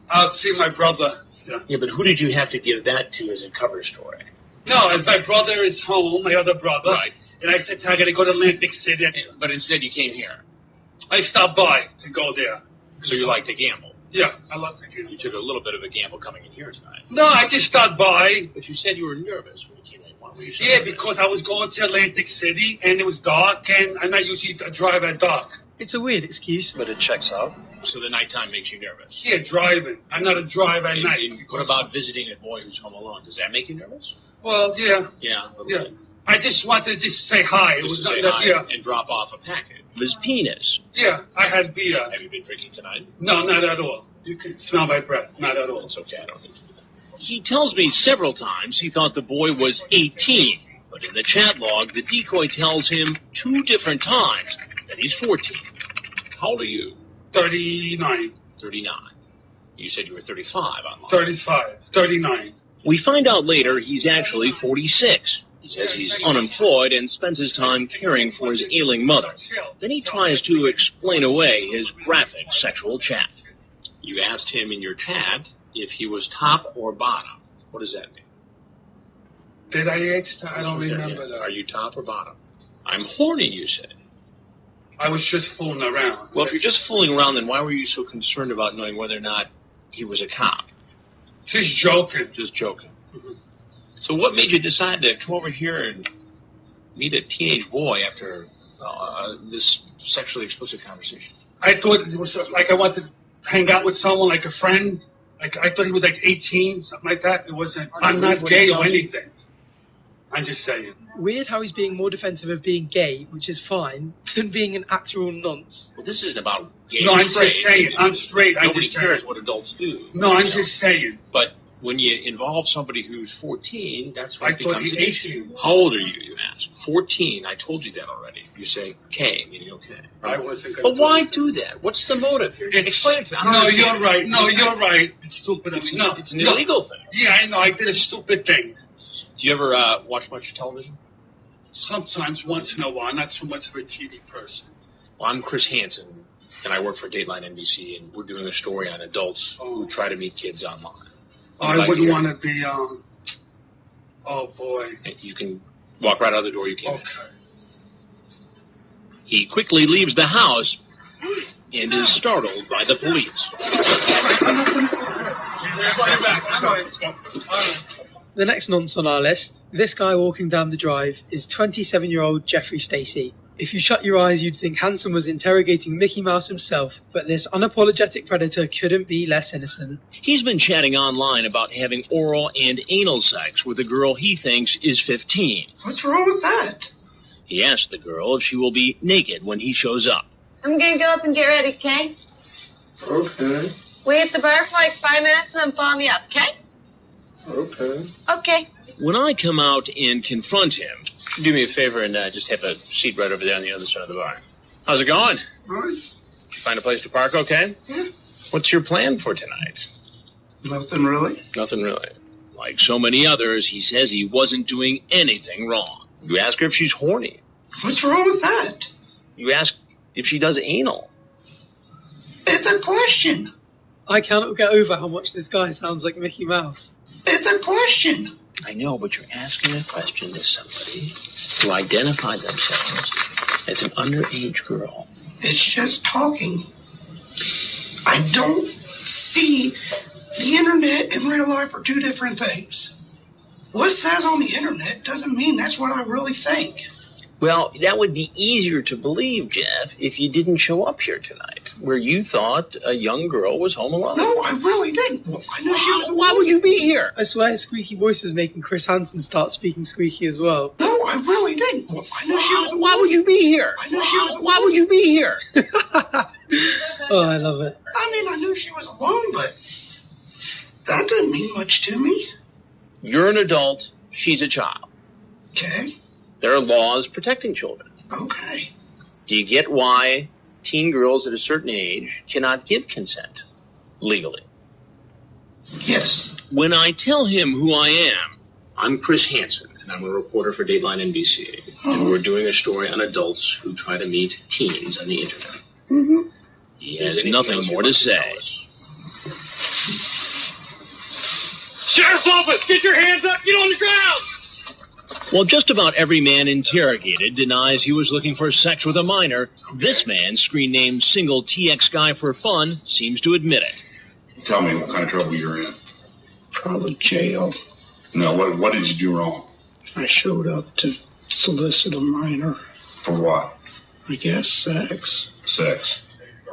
I'll see my brother. Yeah, but who did you have to give that to as a cover story? No, my brother is home, my other brother. Right. And I said, I got to go to Atlantic City. But instead you came here. I stopped by to go there. So you like to gamble? Yeah, I love to gamble. You took a little bit of a gamble coming in here tonight. No, I just stopped by. But you said you were nervous when you came in. Why were you so nervous? Because I was going to Atlantic City, and it was dark, and I'm not usually drive at dark. It's a weird excuse. But it checks out. So the nighttime makes you nervous? Yeah, driving. I'm not a driver at night. What about visiting a boy who's home alone? Does that make you nervous? Well, yeah. Yeah. Yeah. I just wanted to just say hi. It was say not, hi and drop off a packet. His penis. Yeah, I had beer. Have you been drinking tonight? No, not at all. You can smell my breath. Not at all. It's okay. I don't need to do that. He tells me several times he thought the boy was 18, but in the chat log, the decoy tells him 2 different times that he's 14. How old are you? 39. 39. You said you were 35 online. 35. 39. We find out later he's actually 46. He says he's unemployed and spends his time caring for his ailing mother. Then he tries to explain away his graphic sexual chat. You asked him in your chat if he was top or bottom. What does that mean? Did I ask that? I don't remember that. Are you top or bottom? I'm horny, you said. I was just fooling around. Well, if you're just fooling around, then why were you so concerned about knowing whether or not he was a cop? Just joking. Just joking. Mm-hmm. So what made you decide to come over here and meet a teenage boy after this sexually explicit conversation? I thought it was like I wanted to hang out with someone, like a friend. Like I thought he was like 18, something like that. It wasn't. I'm not gay or anything. I'm just saying. Weird how he's being more defensive of being gay, which is fine, than being an actual nonce. Well, this isn't about gay. No, I'm just saying. I'm straight. Nobody cares what adults do. No, I'm just saying. But when you involve somebody who's 14, that's when it becomes an 18. issue. How old are you, you ask? 14. I told you that already. You say K, meaning okay. I wasn't going to. But why do that? What's the motive here? Explain it to me. No, you're right. No, you're right. It's stupid. It's an illegal thing. Yeah, I know. I did a stupid thing. Do you ever watch much television? Sometimes, once in a while. Not so much of a TV person. Well, I'm Chris Hansen, and I work for Dateline NBC, and we're doing a story on adults who try to meet kids online. I wouldn't want to be, oh boy. You can walk right out the door you came in. Okay. He quickly leaves the house and is startled by the police. The next nonce on our list, this guy walking down the drive, is 27-year-old Jeffrey Stacy. If you shut your eyes, you'd think Hanson was interrogating Mickey Mouse himself, but this unapologetic predator couldn't be less innocent. He's been chatting online about having oral and anal sex with a girl he thinks is 15. What's wrong with that? He asked the girl if she will be naked when he shows up. I'm gonna go up and get ready, okay? Okay. Wait at the bar for like 5 minutes and then follow me up, okay? Okay. Okay. When I come out and confront him, do me a favor and just have a seat right over there on the other side of the bar. How's it going? Good. Did you find a place to park okay? Yeah. What's your plan for tonight? Nothing really. Nothing really. Like so many others, he says he wasn't doing anything wrong. You ask her if she's horny. What's wrong with that? You ask if she does anal. It's a question. I cannot get over how much this guy sounds like Mickey Mouse. It's a question. I know, but you're asking a question to somebody who identified themselves as an underage girl. It's just talking. I don't see the internet and real life are 2 different things. What says on the internet doesn't mean that's what I really think. Well, that would be easier to believe, Jeff, if you didn't show up here tonight, where you thought a young girl was home alone. No, I really didn't. I knew she was alone. Why would you be here? I swear his squeaky voice is making Chris Hansen start speaking squeaky as well. No, I really didn't. I knew she was alone. Why would you be here? I knew she was alone. Why would you be here? Oh, I love it. I mean, I knew she was alone, but that didn't mean much to me. You're an adult. She's a child. Okay. There are laws protecting children. Okay. Do you get why teen girls at a certain age cannot give consent legally? Yes. When I tell him who I am, I'm Chris Hansen, and I'm a reporter for Dateline NBC. And we're doing a story on adults who try to meet teens on the internet. Mm-hmm. He has nothing more to say. Sheriff's office, get your hands up, get on the ground! While just about every man interrogated denies he was looking for sex with a minor, this man, screen named Single TX Guy for Fun, seems to admit it. Tell me what kind of trouble you're in. Probably jail. No, what did you do wrong? I showed up to solicit a minor. For what? I guess sex. Sex.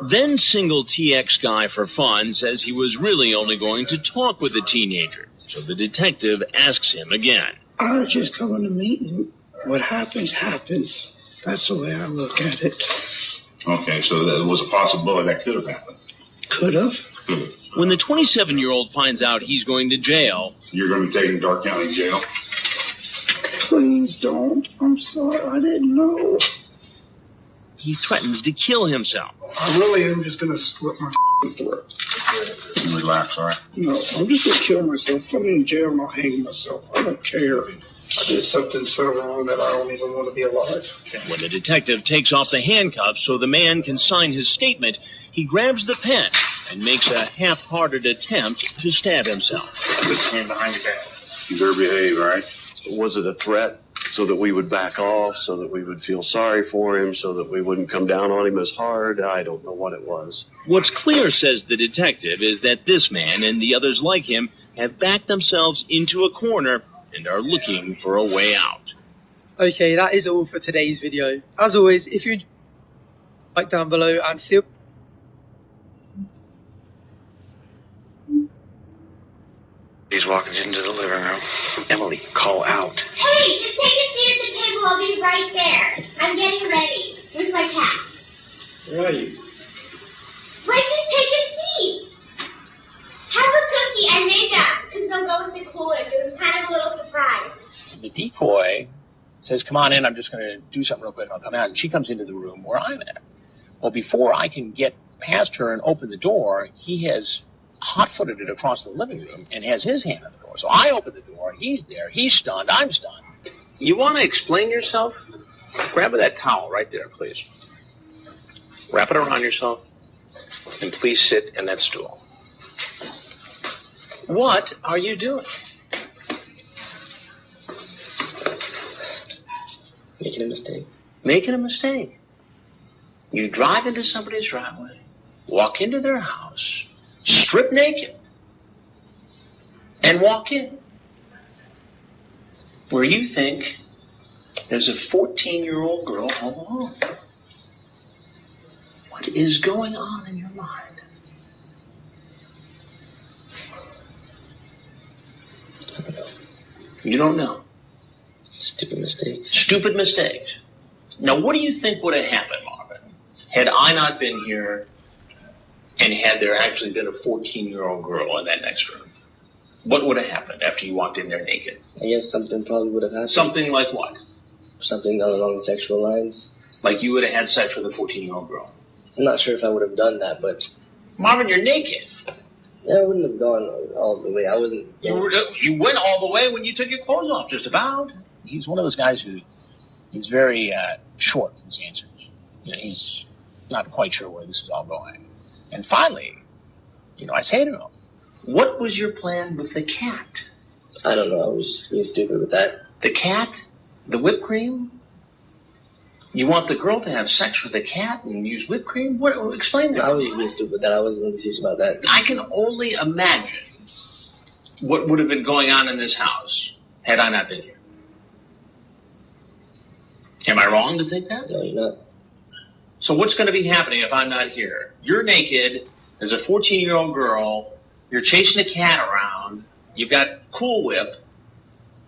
Then Single TX Guy for Fun says he was really only going to talk with the teenager, so the detective asks him again. I was just going to meet him. What happens, happens. That's the way I look at it. Okay, so there was a possibility that could have happened. Could have. Could have. When the 27-year-old finds out he's going to jail... You're going to be taken to Dark County Jail? Please don't. I'm sorry. I didn't know. He threatens to kill himself. I really am just going to slit my throat. Relax, all right? No, I'm just going to kill myself. Put me in jail and I'll hang myself. I don't care. I did something so wrong that I don't even want to be alive. When the detective takes off the handcuffs so the man can sign his statement, he grabs the pen and makes a half-hearted attempt to stab himself. Stand behind your back. You better behave, all right? Was it a threat so that we would back off, so that we would feel sorry for him, so that we wouldn't come down on him as hard? I don't know what it was. What's clear, says the detective, is that this man and the others like him have backed themselves into a corner and are looking for a way out. Okay, that is all for today's video. As always, if you like down below and feel... He's walking into the living room. Emily, call out. Hey, just take a seat at the table. I'll be right there. I'm getting ready. Where's my cat? Where are you? Wait, just take a seat. Have a cookie. I made that because I'm going to cool it. It was kind of a little surprise. The decoy says, come on in, I'm just going to do something real quick, I'll come out. And she comes into the room where I'm at. Well, before I can get past her and open the door, he has hot-footed it across the living room and has his hand on the door. So I open the door, he's there, he's stunned, I'm stunned. You want to explain yourself? Grab that towel right there, please. Wrap it around yourself, and please sit in that stool. What are you doing? Making a mistake. Making a mistake. You drive into somebody's driveway, walk into their house, strip naked, and walk in where you think there's a 14-year-old girl home alone. What is going on in your mind? I don't know. You don't know. Stupid mistakes. Stupid mistakes. Now, what do you think would have happened, Marvin, had I not been here and had there actually been a 14-year-old girl in that next room? What would have happened after you walked in there naked? I guess something probably would have happened. Something like what? Something along the sexual lines. Like you would have had sex with a 14-year-old girl? I'm not sure if I would have done that, but... Marvin, you're naked. Yeah, I wouldn't have gone all the way. I wasn't... You went all the way when you took your clothes off, just about. He's one of those guys who... He's very short in his answers. You know, he's not quite sure where this is all going. And finally, I say to him, what was your plan with the cat? I don't know. I was just being stupid with that. The cat? The whipped cream? You want the girl to have sex with the cat and use whipped cream? What? Explain that. I was just being stupid with that. I wasn't really serious about that. I can only imagine what would have been going on in this house had I not been here. Am I wrong to think that? No, you're not. So what's going to be happening if I'm not here? You're naked, there's a 14-year-old girl, you're chasing a cat around, you've got Cool Whip,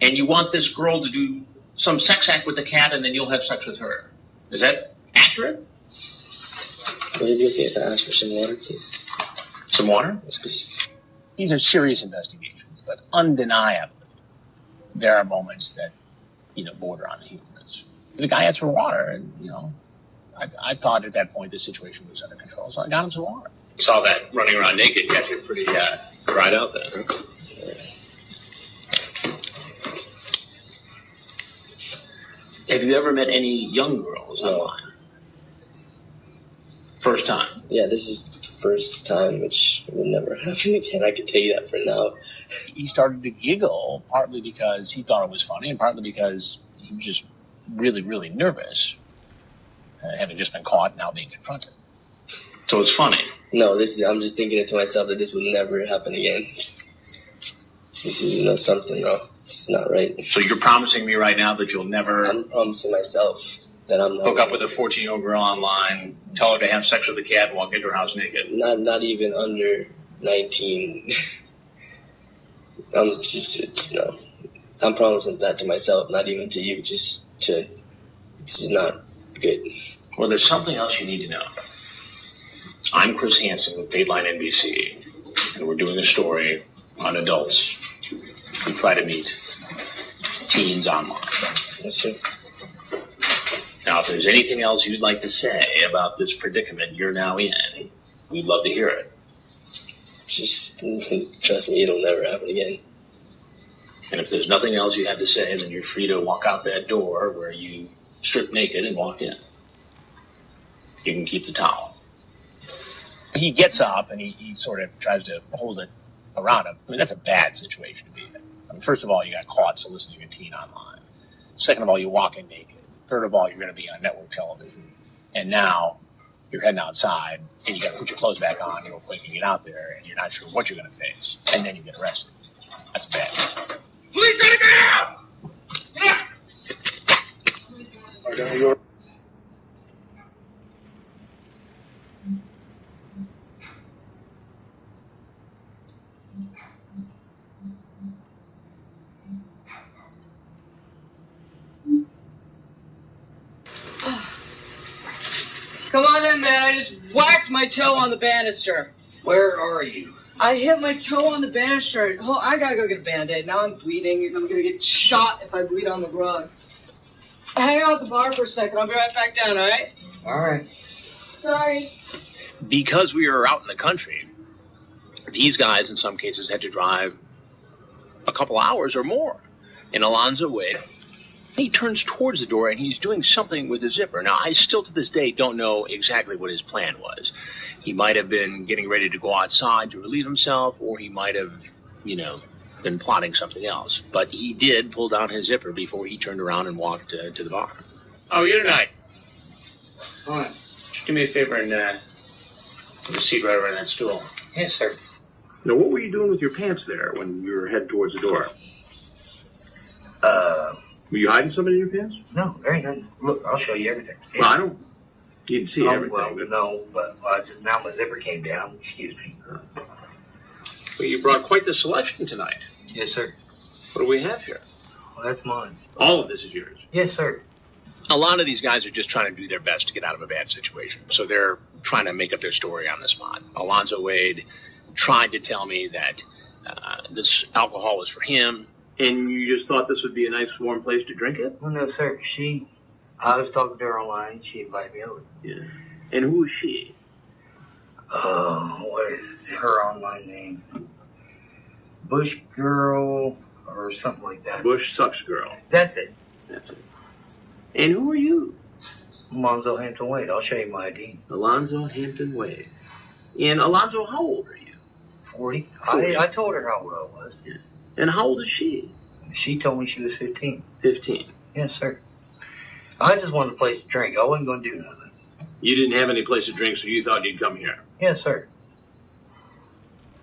and you want this girl to do some sex act with the cat and then you'll have sex with her. Is that accurate? Would it be okay if I ask for some water, please? Some water? Yes, please. These are serious investigations, but undeniably, there are moments that, border on the humorous. The guy asked for water, and, I thought at that point the situation was under control, so I got him some water. Saw that running around naked got you pretty dried out then. Huh? Have you ever met any young girls online? First time? Yeah, this is the first time, which will never happen again. I can tell you that for now. He started to giggle, partly because he thought it was funny, and partly because he was just really, really nervous, having just been caught, now being confronted. So it's funny. No, I'm just thinking it to myself that this will never happen again. This is something, no. This is not right. So you're promising me right now that you'll never... I'm promising myself that I'm not... Hook up with a 14-year-old girl online, tell her to have sex with a cat, and walk into her house naked. Not even under 19. No. I'm promising that to myself, not even to you, this is not good. Well, there's something else you need to know. I'm Chris Hansen with Dateline NBC. And we're doing a story on adults who try to meet teens online. Yes, sir. Now, if there's anything else you'd like to say about this predicament you're now in, we'd love to hear it. Just trust me, it'll never happen again. And if there's nothing else you have to say, then you're free to walk out that door where you stripped naked and walked in. You can keep the towel. He gets up and he sort of tries to hold it around him. I mean, that's a bad situation to be in. I mean, first of all, you got caught soliciting a teen online. Second of all, you walk in naked. Third of all, you're going to be on network television. And now you're heading outside and you got to put your clothes back on real quick and get out there and you're not sure what you're going to face. And then you get arrested. That's bad. Police gotta get out! Yeah! Come on in, man. I just whacked my toe on the banister. Where are you? I hit my toe on the banister. Oh, I gotta go get a Band-Aid. Now I'm bleeding. I'm gonna get shot if I bleed on the rug. Hang out at the bar for a second. I'll be right back down, all right? All right. Sorry. Because we were out in the country, these guys in some cases had to drive a couple hours or more. And Alonzo Wade, he turns towards the door and he's doing something with the zipper. Now, I still to this day don't know exactly what his plan was. He might have been getting ready to go outside to relieve himself, or he might have, been plotting something else. But he did pull down his zipper before he turned around and walked to the bar. How are you tonight? Fine. Just do me a favor and put a seat right over in that stool. Yes, sir. Now, what were you doing with your pants there when you were heading towards the door? Were you hiding something in your pants? No, there ain't nothing. Look, I'll show you everything. Well, I don't. You didn't see everything. Well, no, but now my zipper came down. Excuse me. Well, you brought quite the selection tonight. Yes, sir. What do we have here? Well, that's mine. All of this is yours. Yes, sir. A lot of these guys are just trying to do their best to get out of a bad situation. So they're trying to make up their story on the spot. Alonzo Wade tried to tell me that this alcohol was for him. And you just thought this would be a nice warm place to drink it? Well, no, sir. I was talking to her online. She invited me over. Yeah. And who is she? What is her online name? Bush Girl or something like that. Bush Sucks Girl. That's it. That's it. And who are you? Alonzo Hampton Wade. I'll show you my ID. Alonzo Hampton Wade. And Alonzo, how old are you? 40. 40. I told her how old I was. Yeah. And how old is she? She told me she was 15. 15. Yes, sir. I just wanted a place to drink. I wasn't going to do nothing. You didn't have any place to drink, so you thought you'd come here? Yes, sir.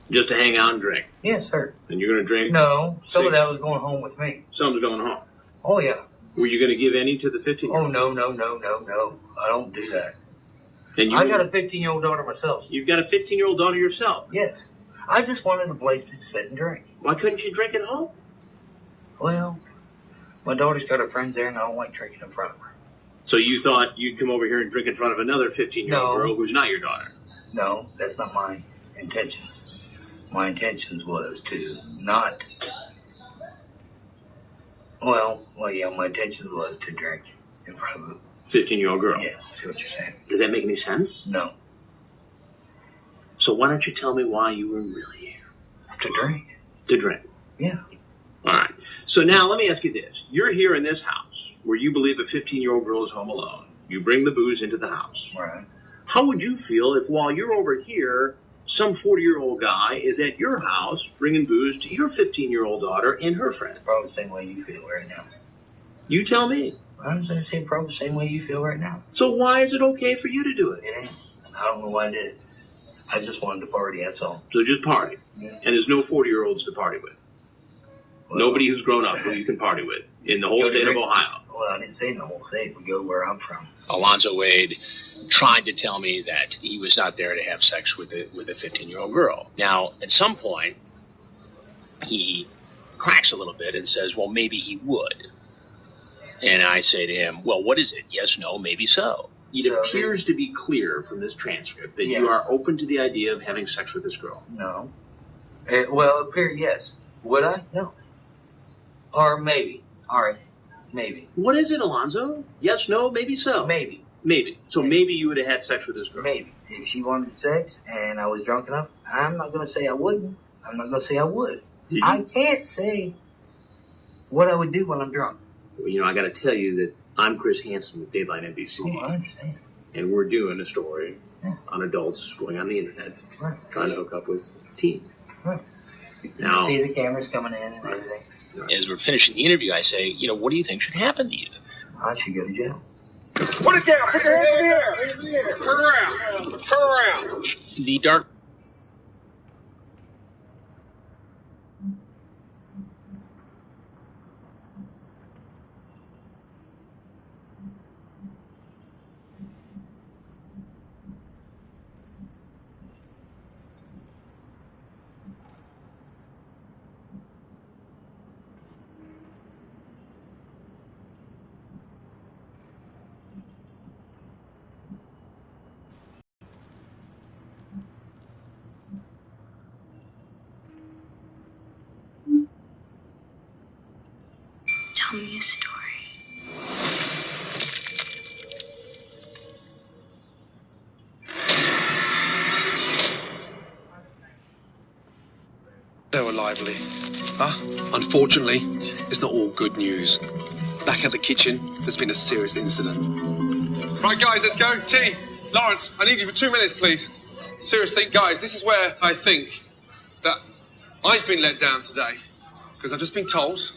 Just to hang out and drink? Yes, sir. And you're going to drink? No. Some of that was going home with me. Some's going home? Oh, yeah. Were you going to give any to the 15-year-old? Oh, no. I don't do that. And I got a 15-year-old daughter myself. You've got a 15-year-old daughter yourself? Yes. I just wanted a place to sit and drink. Why couldn't you drink at home? Well, my daughter's got her friends there, and I don't like drinking in front of her. So you thought you'd come over here and drink in front of another 15-year-old girl who's not your daughter? No, that's not my intentions. My intentions was to not... Well, yeah, my intentions was to drink in front of a 15-year-old girl? Yes, I see what you're saying. Does that make any sense? No. So why don't you tell me why you were really here? To drink. To drink? Yeah. All right. So now let me ask you this. You're here in this house where you believe a 15-year-old girl is home alone. You bring the booze into the house. Right. How would you feel if while you're over here, some 40-year-old guy is at your house bringing booze to your 15-year-old daughter and her friend? Probably the same way you feel right now. You tell me. I'm going to say probably the same way you feel right now. So why is it okay for you to do it? It ain't. I don't know why I did it. I just wanted to party, that's all. So just party? Yeah. And there's no 40-year-olds to party with? Well, nobody who's grown up who you can party with in the whole state of Ohio? Well, I didn't say in the whole state. We go where I'm from. Alonzo Wade tried to tell me that he was not there to have sex with a 15-year-old girl. Now, at some point, he cracks a little bit and says, well, maybe he would. And I say to him, well, what is it? Yes, no, maybe so. It appears to be clear from this transcript that you are open to the idea of having sex with this girl. No. Well, up here, yes. Would I? No. Or maybe. All right. Maybe. What is it, Alonzo? Yes, no, maybe so. Maybe. Maybe. So maybe you would have had sex with this girl. Maybe. If she wanted sex and I was drunk enough, I'm not going to say I wouldn't. I'm not going to say I would. I can't say what I would do when I'm drunk. Well, you know, I got to tell you that I'm Chris Hansen with Dateline NBC. Oh, I understand. And we're doing a story on adults going on the internet, trying to hook up with teens. Right. Now, see the cameras coming in and everything. As we're finishing the interview, I say, you know, what do you think should happen to you? I should go to jail. Put it down. Put your hands in the air. Turn around. Turn around. The dark. Tell me a story. They were lively. Unfortunately, it's not all good news. Back at the kitchen, there's been a serious incident. Right, guys, let's go. T, Lawrence, I need you for 2 minutes, please. Seriously, guys, this is where I think that I've been let down today. Because I've just been told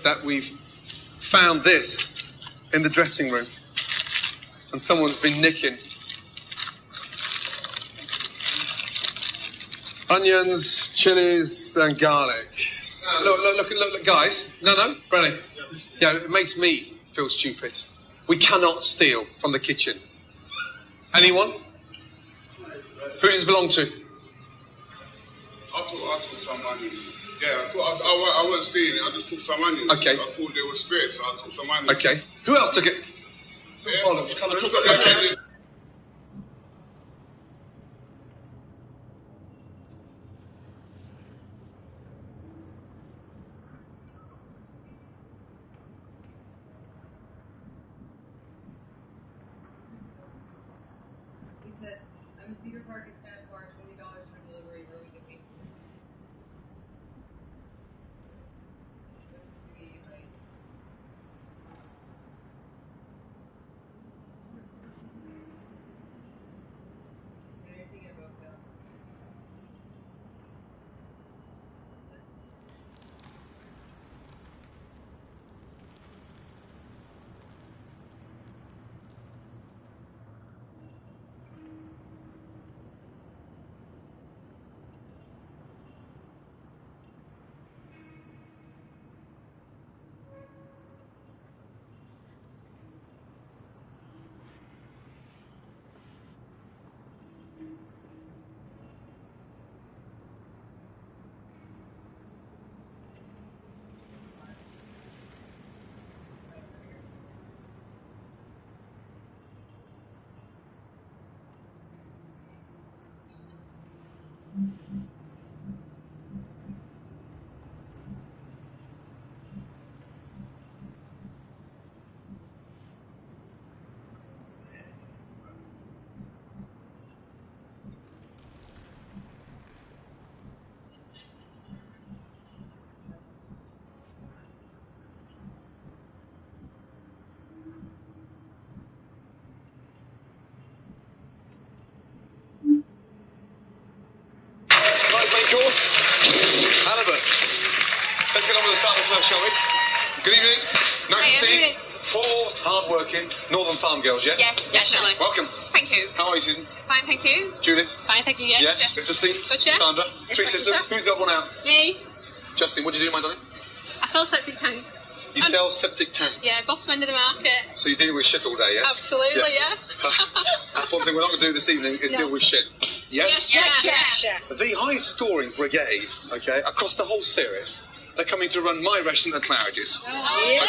that we've found this in the dressing room. And someone's been nicking onions, chilies, and garlic. Look, guys. No, Brenny. Yeah, it makes me feel stupid. We cannot steal from the kitchen. Anyone? Who does this belong to? I took some onions. Yeah, I wasn't stealing. I just took some onions. Okay. I thought they were spare, so I took some onions. Okay. Who else took it? Yeah. I took a He said, I'm in Cedar Park, it's kind of far, $20 for delivery, where we can meet. Nice main course. Halibut. Let's get on with the starter first, shall we? Good evening. Nice to see you. 4 hard-working Northern Farm girls, yes? Yes, definitely. Welcome. Thank you. How are you, Susan? Fine, thank you. Judith? Fine, thank you, yes. Yes. Justine? Good, yeah. Sandra? Yes, 3 thank you, sisters. sir. Who's got one out? Me. Justin, what do you do, my darling? I sell septic tanks. You sell septic tanks? Yeah, bottom end of the market. So you deal with shit all day, yes? Absolutely, yeah. That's one thing we're not going to do this evening, is deal with shit. Yes? Yes. The highest scoring brigade, okay, across the whole series, they're coming to run my restaurant at Claridge's. Okay?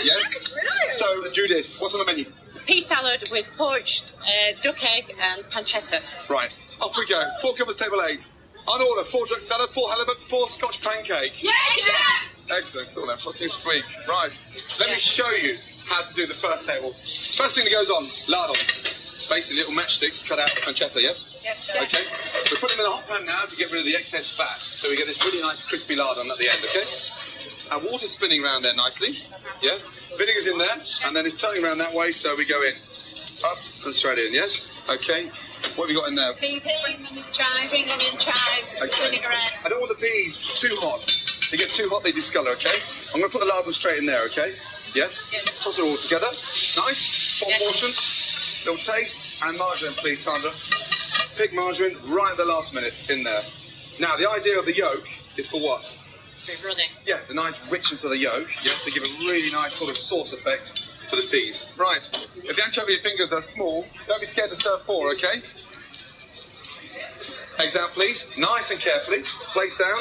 Yes? So, Judith, what's on the menu? Pea salad with poached duck egg and pancetta. Right, off we go. 4 covers, table 8. On order, 4 duck salad, 4 halibut, 4 Scotch pancake. Yes, chef! Excellent. Cool, that fucking squeak. Right. Let me show you how to do the first table. First thing that goes on, lardons. Basically, little matchsticks cut out of pancetta, yes? Yes, chef. Okay. We put them in the hot pan now to get rid of the excess fat. So we get this really nice crispy lardon at the end, okay? And water spinning around there nicely. Yes. Vinegar's in there, and then it's turning around that way, so we go in. Up and straight in, yes? Okay. What have you got in there? Peas, chives, spring onion chives, vinegar in. I don't want the peas too hot. They get too hot, they discolour, okay? I'm going to put the lardon straight in there, okay? Yes? Yeah. Toss it all together. Nice. 4 portions. Little taste. And margarine, please, Sandra. Pig margarine right at the last minute in there. Now, the idea of the yolk is for what? For running. Yeah, the nice richness of the yolk. Yeah, to give a really nice sort of sauce effect for the peas. Right. If the anchovy fingers are small, don't be scared to stir 4, okay? Eggs out, please. Nice and carefully. Plates down.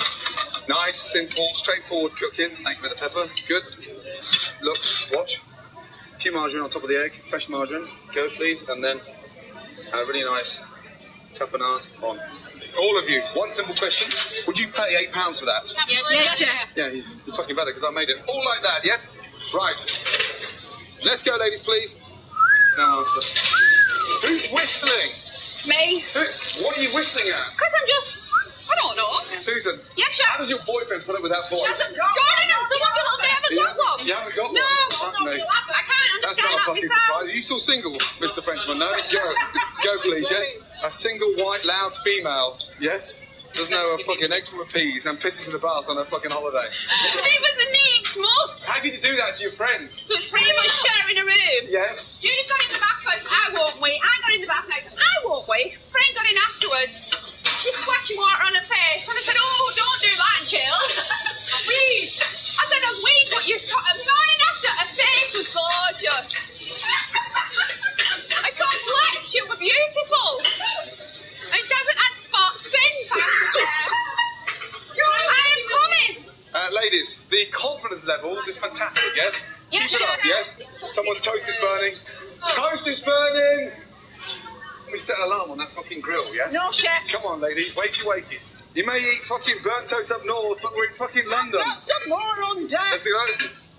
Nice, simple, straightforward cooking. Thank you for the pepper. Good. Look, watch. A few margarine on top of the egg. Fresh margarine. Go, please. And then a really nice tapenade on. All of you, one simple question. Would you pay £8 for that? Yes, chef. Yeah, you're fucking better because I made it all like that, yes? Right. Let's go, ladies, please. No answer. Who's whistling? Me. What are you whistling at? Because I'm just, I don't know. Susan. Yes, chef. How does your boyfriend put up with that voice? Gordon and someone will never got one. You haven't got one? No, Fuck me. I can't That's understand not a that fucking myself. surprise. Are you still single, Mr. Frenchman? No? Go. Go, please, yes? A single, white, loud female, yes? Doesn't know her fucking eggs from her peas and pisses in the bath on her fucking holiday. It was a needs must. How can you do that to your friends? So it's 3 of us sharing a room. Yes. Judy got in the bath next, I won't wait. I got in the bath next, I won't wait. Frank got in afterwards. She splashing water on her face. And I said, oh, don't do that, Jill. Weed. I said, I'm weed, but you're going after. Her face was gorgeous. I complexion were beautiful. And she hasn't had spots since. I am coming. Ladies, the confidence levels is fantastic, yes? Yes, Keep it up, chef. yes? Someone's toast is burning. Toast is burning! Let me set an alarm on that fucking grill, yes? No, chef. Come on, lady, wakey, wakey. You may eat fucking burnt toast up north, but we're in fucking London. Some more on deck. Let's go.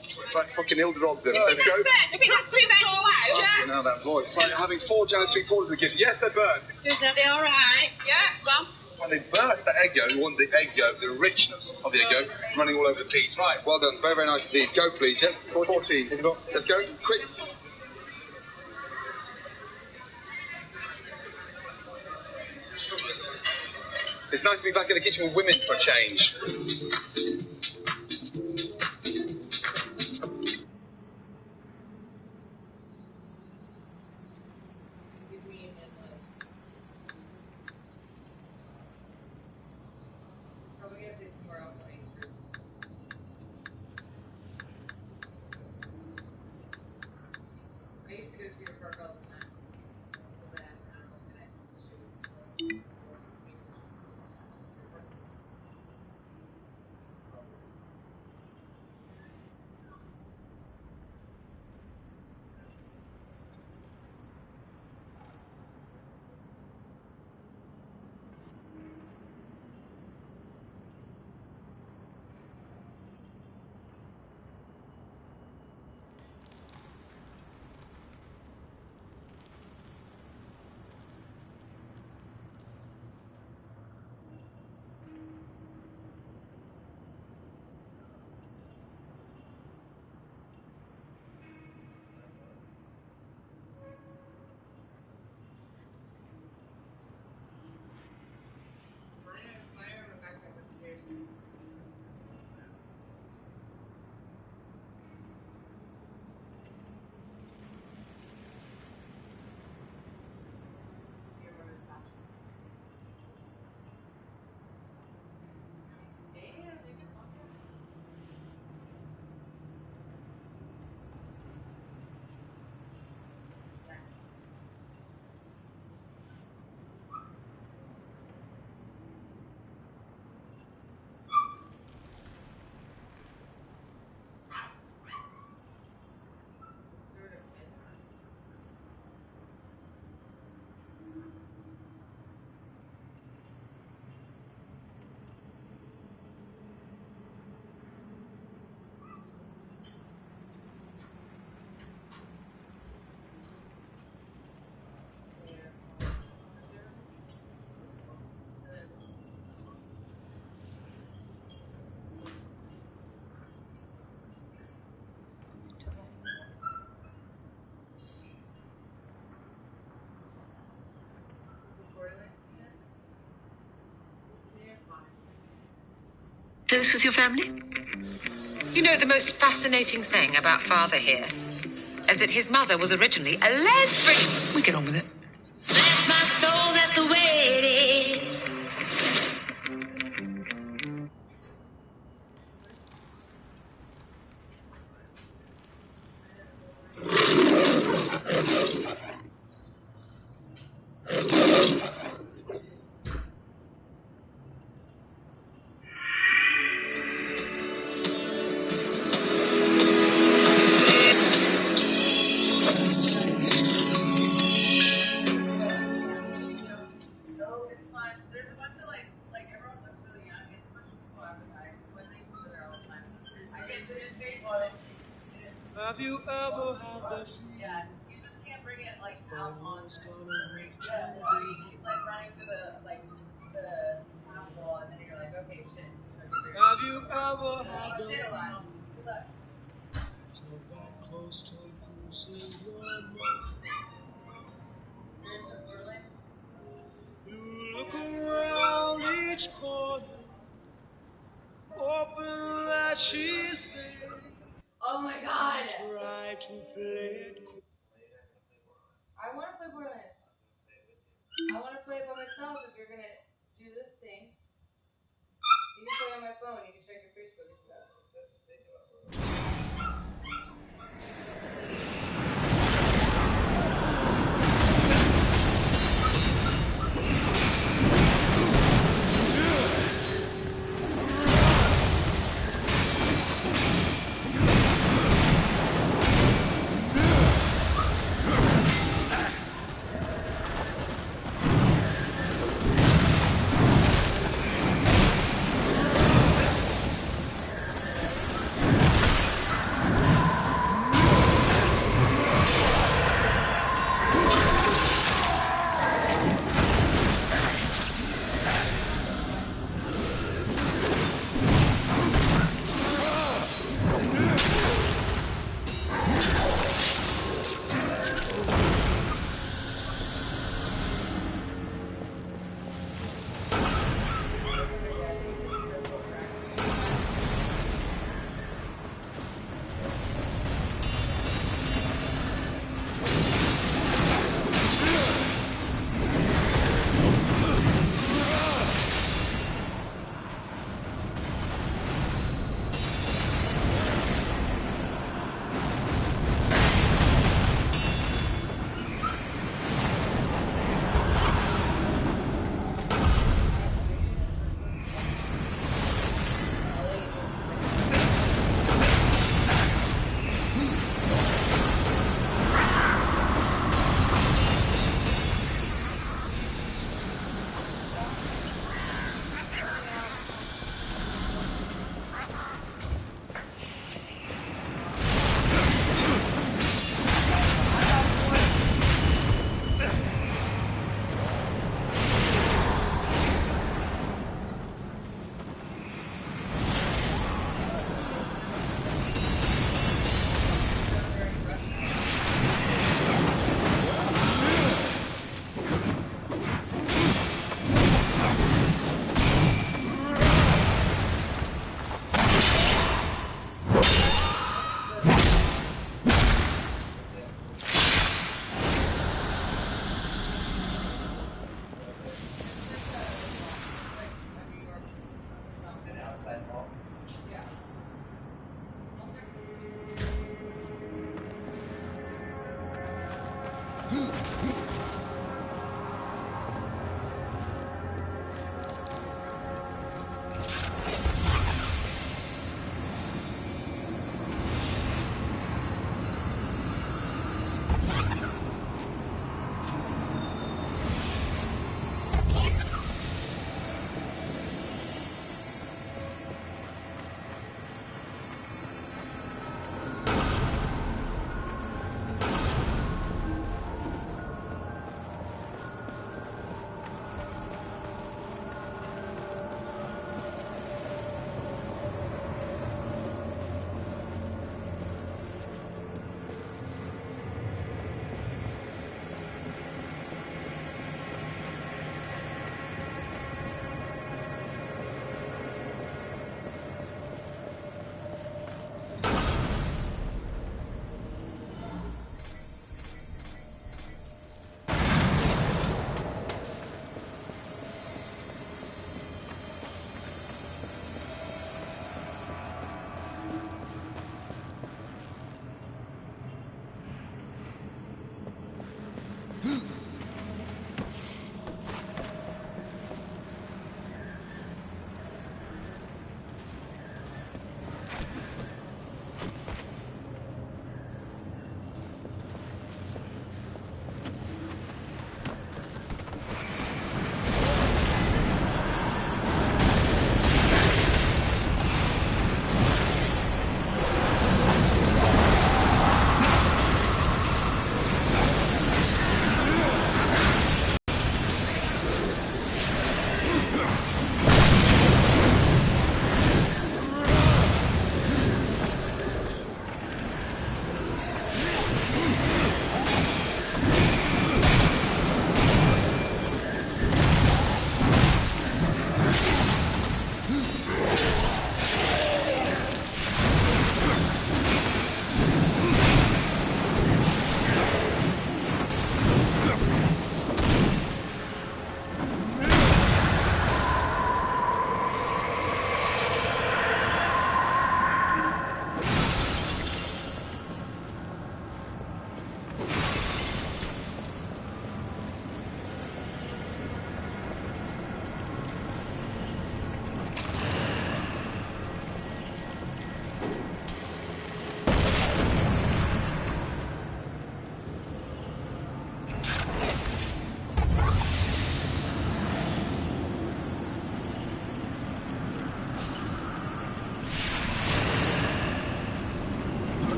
It's like fucking Hilda Ogden. Let's go. I think that's 2 men all out, chef. Now that voice. It's like having 4 Janus 3/4 of the kids. Yes, they're burnt. Susan, are they all right? Yeah, well. When they burst the egg yolk, you want the egg yolk, the richness of the egg yolk, running all over the peas. Right, well done. Very, very nice indeed. Go, please. Yes, 14. Let's go. Quick. It's nice to be back in the kitchen with women for a change. Probably gonna say somewhere else on Aint. I used to go to Cedar Park all the time. Because I had an animal connect to shoot. Close with your family? You know, the most fascinating thing about Father here is that his mother was originally a lesbian. We get on with it. That's my soul, that's the way it is. Have you ever had the feeling? Yeah, you just can't bring it like out on the rig. Yeah, so you keep like running to the top wall, and then you're like, okay, shit. Have you ever had the feeling? Good luck. Till that close to losing your mind. You look around each corner, hoping that she's there. Oh my god. Try to play it cool. I want to play Borderlands. I want to play it by myself if you're going to do this thing. You can play on my phone. You can check your Facebook and stuff. That's the thing about Borderlands.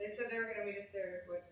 They said they were going to meet us there, which